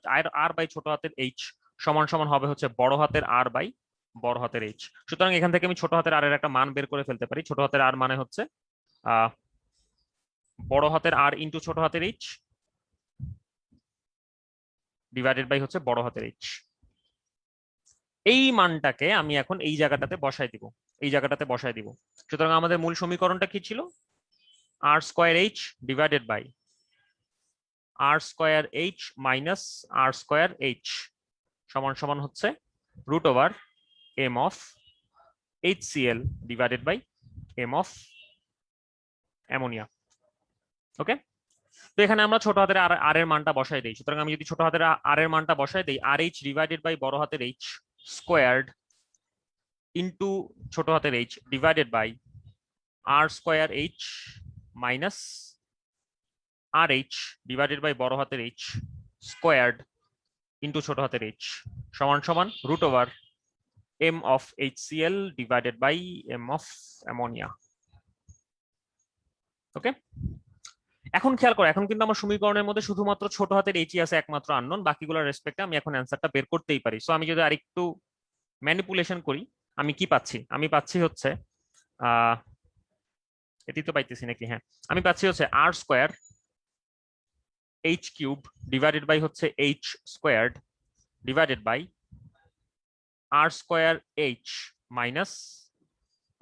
আর বাই ছোট হাতের এইচ সমান সমান হবে হচ্ছে বড় হাতের আর বাই বড় হাতের এইচ। সুতরাং এখান থেকে আমি ছোট হাতের আর এর একটা মান বের করে ফেলতে পারি। ছোট হাতের আর মানে হচ্ছে বড় হাতের আর ইন্টু ছোট হাতের এইচ ডিভাইডেড বাই হচ্ছে বড় হাতের এইচ। এই মানটাকে আমি এখন এই জায়গাটাতে বসাই দিব, এই জায়গাটাতে বসাই দিব। সুতরাং আমাদের মূল সমীকরণটা কি ছিল? R square h divided by R square H minus r square h সমান সমান হচ্ছে root over M of HCl divided by M of ammonia. Okay, তো এখানে আমরা ছোট হাতের আর এর মানটা বসাই দিই। সুতরাং আমি যদি ছোট হাতের আর এর মানটা বসাই দিই, আর এইচ ডিভাইডেড বাই বড় হাতের এইচ স্কোয়ার্ড ইন্টু ছোট হাতের H divided by R square H minus R H divided by বড় হাতের এইচ স্কোয়ার্ড ইন্টু ছোট হাতের এইচ সমান সমান root over M of HCl divided by M of ammonia. Okay, এখন খেয়াল করো, এখন কিন্তু আমার সমীকরণের মধ্যে শুধুমাত্র ছোট হাতের এইচই আছে একমাত্র আননোন, বাকিগুলোর রেসপেক্টে আমি এখন অ্যান্সারটা বের করতেই পারি। সো আমি যদি আরেকটু ম্যানিপুলেশন করি, আমি কি পাচ্ছি? আমি পাচ্ছি হচ্ছে এটি তো পাইতেছি নাকি, হ্যাঁ আমি পাচ্ছি হচ্ছে r square h cube divided by হচ্ছে h squared divided by R square H minus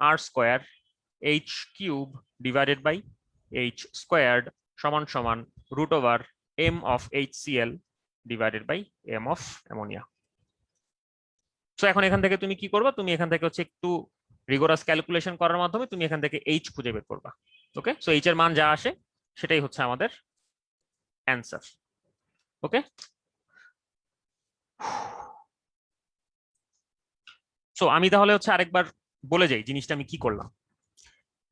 r square h cube divided by h squared সমান সমান root over M of HCl divided by M of ammonia. So এখন এখান থেকে তুমি কি করবা? তুমি এখান থেকে হচ্ছে একটু রিগোরাস ক্যালকুলেশন করার মাধ্যমে তুমি এখান থেকে এইচ খুঁজে বের করবা। ওকে, সো এইচ এর মান যা আসে সেটাই হচ্ছে আমাদের অ্যান্সার। ওকে, সো আমি তাহলে হচ্ছে আরেকবার বলে যাই জিনিসটা আমি কি করলাম।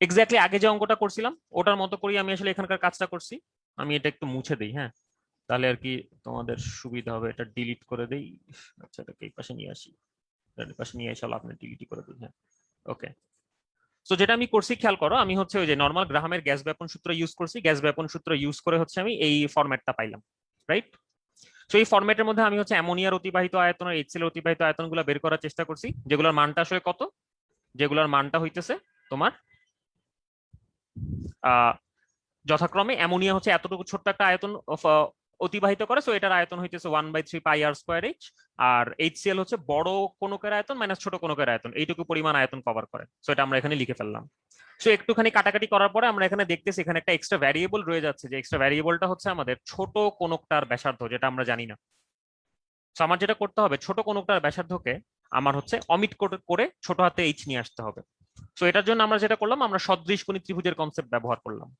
এক্স্যাক্টলি আগে যে অঙ্কটা করছিলাম ওটার মতো করেই আমি আসলে এখানকার কাজটা করছি। আমি এটা একটু মুছে দিই, হ্যাঁ তাহলে আর কি তোমাদের সুবিধা হবে। এটা ডিলিট করে দেই। আচ্ছা, এটাকে এই পাশে নিয়ে আসি, এর পাশে নিয়ে এসে আপনি ডিলিট করে দিই। হ্যাঁ, ওকে। সো যেটা আমি করছি খেয়াল করো, আমি হচ্ছে ওই যে নর্মাল গ্রাহামের গ্যাস ব্যাপন সূত্র ইউজ করছি। গ্যাস ব্যাপন সূত্র ইউজ করে হচ্ছে আমি এই ফরম্যাটটা পাইলাম, রাইট? তো এই ফরম্যাটের মধ্যে আমি হচ্ছে অ্যামোনিয়ার অতিবাহিত আয়তন আর HCl এর অতিবাহিত আয়তনগুলো বের করার চেষ্টা করছি, যেগুলোর মানটা আসলে কত, যেগুলোর মানটা হইতেছে তোমার যথাক্রমে অ্যামোনিয়া হচ্ছে এতটুকু ছোট্ট একটা আয়তন অতিবাহিত করে, সো এটার আয়তন হইতেছে 1/3 পাই আর স্কোয়ার এইচ। আর HCl হচ্ছে বড় কোনকের আয়তন মাইনাস ছোট কোনকের আয়তন, এইটুকু পরিমাণ আয়তন কভার করে। সো এটা আমরা এখানে লিখে ফেললাম। সো একটুখানি কাটাকাটি করার পরে আমরা এখানে দেখতেছি এখানে একটা এক্সট্রা ভ্যারিয়েবল রয়ে যাচ্ছে, যে এক্সট্রা ভ্যারিয়েবলটা হচ্ছে আমাদের ছোট কোনকটার ব্যাসার্ধ, যেটা আমরা জানি না। সো আমার যেটা করতে হবে, ছোট কোনকটার ব্যাসার্ধকে আমার হচ্ছে অমিট করে ছোট হাতে এইচ নিয়ে আসতে হবে। সো এটার জন্য আমরা যেটা করলাম, আমরা সদৃশকোণী ত্রিভুজের কনসেপ্ট ব্যবহার করলাম।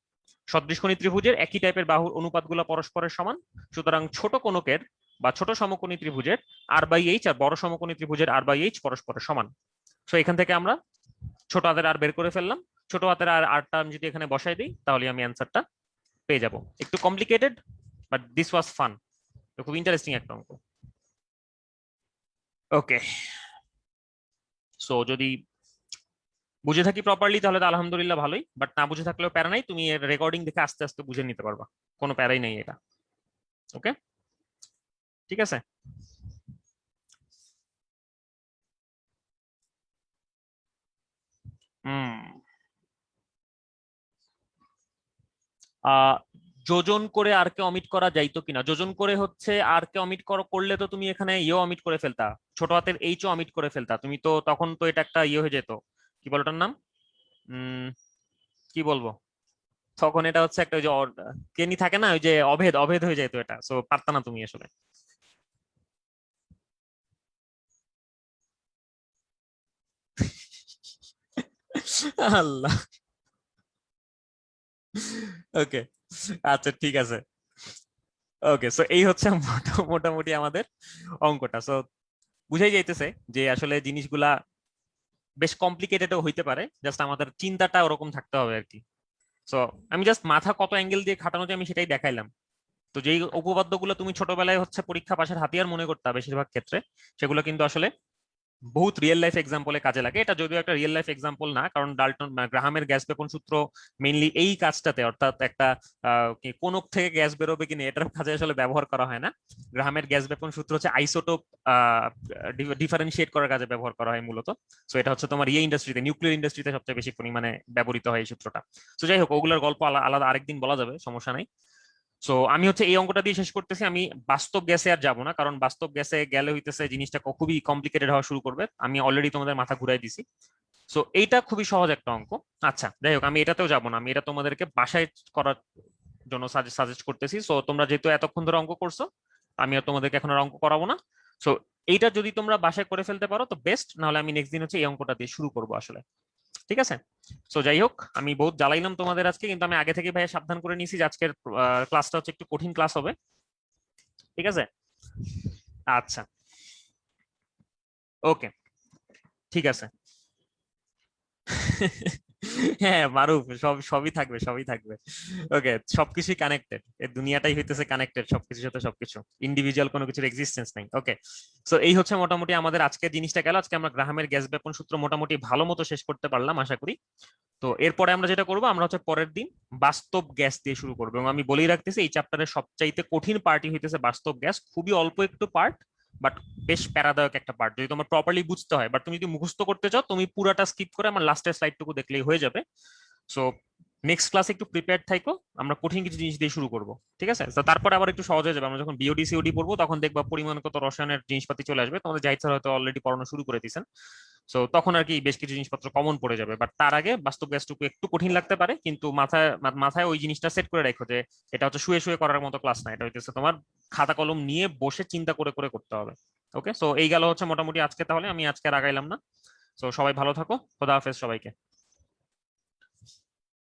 সদৃশকোণী ত্রিভুজের একই টাইপের বাহুর অনুপাতগুলো পরস্পরের সমান, সুতরাং ছোট কোণকের বা ছোট সমকোণী ত্রিভুজের আর বাই এইচ আর বড় সমকোণী ত্রিভুজের আর বাই এইচ পরস্পরের সমান। সো এখান থেকে আমরা ছোট হাতের আর বের করে ফেললাম। ছোট হাতের আর আরটা আমি যদি এখানে বসাই দিই তাহলে আমি অ্যান্সারটা পেয়ে যাব। একটু complicated, but this was fun. খুব ইন্টারেস্টিং একটা অঙ্ক। ওকে, সো যদি বুঝে থাকি প্রপারলি তাহলে তো আলহামদুলিল্লাহ ভালোই, বাট না বুঝে থাকলেও প্যারা নাই, তুমি এর রেকর্ডিং দেখে আস্তে আস্তে বুঝে নিতে পারবা, কোনো প্যারাই নেই এটা। ওকে, ঠিক আছে। আহ যোজন করে আর কে অমিট করা যাইতো কিনা? যোজন করে হচ্ছে আর কে অমিট করলে তো তুমি এখানে ইয়েও অমিট করে ফেলতা, ছোট হাতের এইচ ও অমিট করে ফেলতা তুমি তো, তখন তো এটা একটা ইয়ে হয়ে যেত, কি বল ওটার নাম, উম কি বলবো, তখন এটা হচ্ছে একটা ওই যে কেনি থাকে না, ওই যে অভেদ অভেদ হয়ে যেত এটা, সো পারতা না তুমি আসলে। আল্লাহ, ওকে, আচ্ছা ঠিক আছে। ওকে, সো এই হচ্ছে মোটামুটি আমাদের অঙ্কটা। সো বুঝাই যাইতেছে যে আসলে জিনিসগুলা বেশ কমপ্লিকেটেডও হইতে পারে, জাস্ট আমাদের চিন্তাটা ওরকম থাকতে হবে আর কি। সো আমি জাস্ট মাথা কত অ্যাঙ্গেল দিয়ে খাটানো যায় আমি সেটাই দেখাইলাম। তো যেই উপপাদ্যগুলো তুমি ছোটবেলায় হচ্ছে পরীক্ষা পাশের হাতিয়ার মনে করতে বেশিরভাগ ক্ষেত্রে, সেগুলো কিন্তু আসলে বহুত রিয়েল লাইফ এক্সাম্পলে কাজে লাগে। এটা যদিও একটা রিয়েল লাইফ এক্সাম্পল না, কারণ ডাল্টন গ্রাহামের গ্যাস বেপন সূত্র মেইনলি এই কাজটাতে, অর্থাৎ একটা কোনক থেকে গ্যাস বেরোবে কিনা এটার কাজে আসলে ব্যবহার করা হয় না। গ্রাহামের গ্যাস বেপন সূত্র হচ্ছে আইসোটোপ ডিফারেন্সিয়েট করার কাজে ব্যবহার করা হয় মূলত। সো এটা হচ্ছে তোমার ইন্ডাস্ট্রিতে, নিউক্লিয়ার ইন্ডাস্ট্রিতে সবচেয়ে বেশি পরিমাণে ব্যবহৃত হয় এই সূত্রটা। তো যাই হোক, ওগুলোর গল্প আলাদা আরেকদিন বলা যাবে, সমস্যা নাই। সো আমি হচ্ছে এই অঙ্কটা দিয়ে শেষ করতেছি। আমি বাস্তব গ্যাসে আর যাবো না, কারণ বাস্তব গ্যাসে গেলে হইতেছে জিনিসটা খুবই কমপ্লিকেটেড হওয়া শুরু করবে। আমি অলরেডি তোমাদের মাথা ঘুরাই দিছি। সো এইটা খুবই সহজ একটা অঙ্ক। আচ্ছা যাই হোক, আমি এটাতেও যাবো না, আমি এটা তোমাদেরকে বাসায় করার জন্য সাজেস্ট করতেছি। সো তোমরা যেহেতু এতক্ষণ ধরে অঙ্ক করছো, আমি আর তোমাদেরকে এখন আর অঙ্ক করাবো না। সো এইটা যদি তোমরা বাসায় করে ফেলতে পারো তো বেস্ট, নাহলে আমি নেক্সট দিন হচ্ছে এই অঙ্কটা দিয়ে শুরু করবো আসলে। ঠিক আছে? সো যাই হোক, আমি বহুত জ্বালাইলাম তোমাদের আজকে, কিন্তু আমি আগে থেকে ভাইয়া সাবধান করে নিয়েছি যে আজকের ক্লাসটা হচ্ছে একটু কঠিন ক্লাস হবে। ঠিক আছে? আচ্ছা, ওকে, ঠিক আছে। হ্যাঁ মারুফ, সবই থাকবে, সবই থাকবে। ওকে, সবকিছুই কানেক্টেড, এই দুনিয়াটাই হইতেছে কানেক্টেড, সবকিছুর সাথে সবকিছু, ইন্ডিভিজুয়াল কোনো কিছুর এক্সিস্টেন্স নাই। ওকে, সো এই হচ্ছে মোটামুটি আমাদের আজকের জিনিসটা গেল। আজকে আমরা গ্রাহামের গ্যাস বেপন সূত্র মোটামুটি ভালো মতো শেষ করতে পারলাম আশা করি। তো এরপরে আমরা যেটা করবো, আমরা হচ্ছে পরের দিন বাস্তব গ্যাস দিয়ে শুরু করবো। এবং আমি বলেই রাখতেছি, এই চ্যাপ্টারের সবচাইতে কঠিন পার্টই হইতেছে বাস্তব গ্যাস। খুবই অল্প একটু পার্ট, বাট বেশ প্যারাদায়ক একটা পার্ট যদি তোমার প্রপারলি বুঝতে হয়। বাট তুমি যদি মুখস্থ করতে চাও, তুমি পুরাটা স্কিপ করে আমার লাস্টের স্লাইডটুকু দেখলেই হয়ে যাবে। সো নেক্সট ক্লাসে একটু প্রিপেয়ার থাকো, আমরা কঠিন কিছু জিনিস দিয়ে শুরু করবো। ঠিক আছে? তো তারপরে আবার একটু সহজ হয়ে যাবে। আমরা যখন বিওডি সিওডি পড়বো, তখন দেখবা পরিমাণ কত রসায়নের জিনিসপাতি চলে আসবে। তোমাদের জাহিদ স্যার হয়তো অলরেডি পড়ানো শুরু করে দিয়েছেন। সো তখন আর কি বেশ কিছু জিনিসপত্র কমন পড়ে যাবে। বাট তার আগে বাস্তব গ্যাসটুকু একটু কঠিন লাগতে পারে, কিন্তু মাথায় মাথায় ওই জিনিসটা সেট করে রাখো যে এটা হচ্ছে শুয়ে শুয়ে করার মতো ক্লাস না, এটা হইতেছে তোমার খাতা কলম নিয়ে বসে চিন্তা করে করে করতে হবে। ওকে, সো এই গেল হচ্ছে মোটামুটি আজকে। তাহলে আমি আজকে আর আগাইলাম না। সো সবাই ভালো থাকো, খোদা হাফেজ সবাইকে।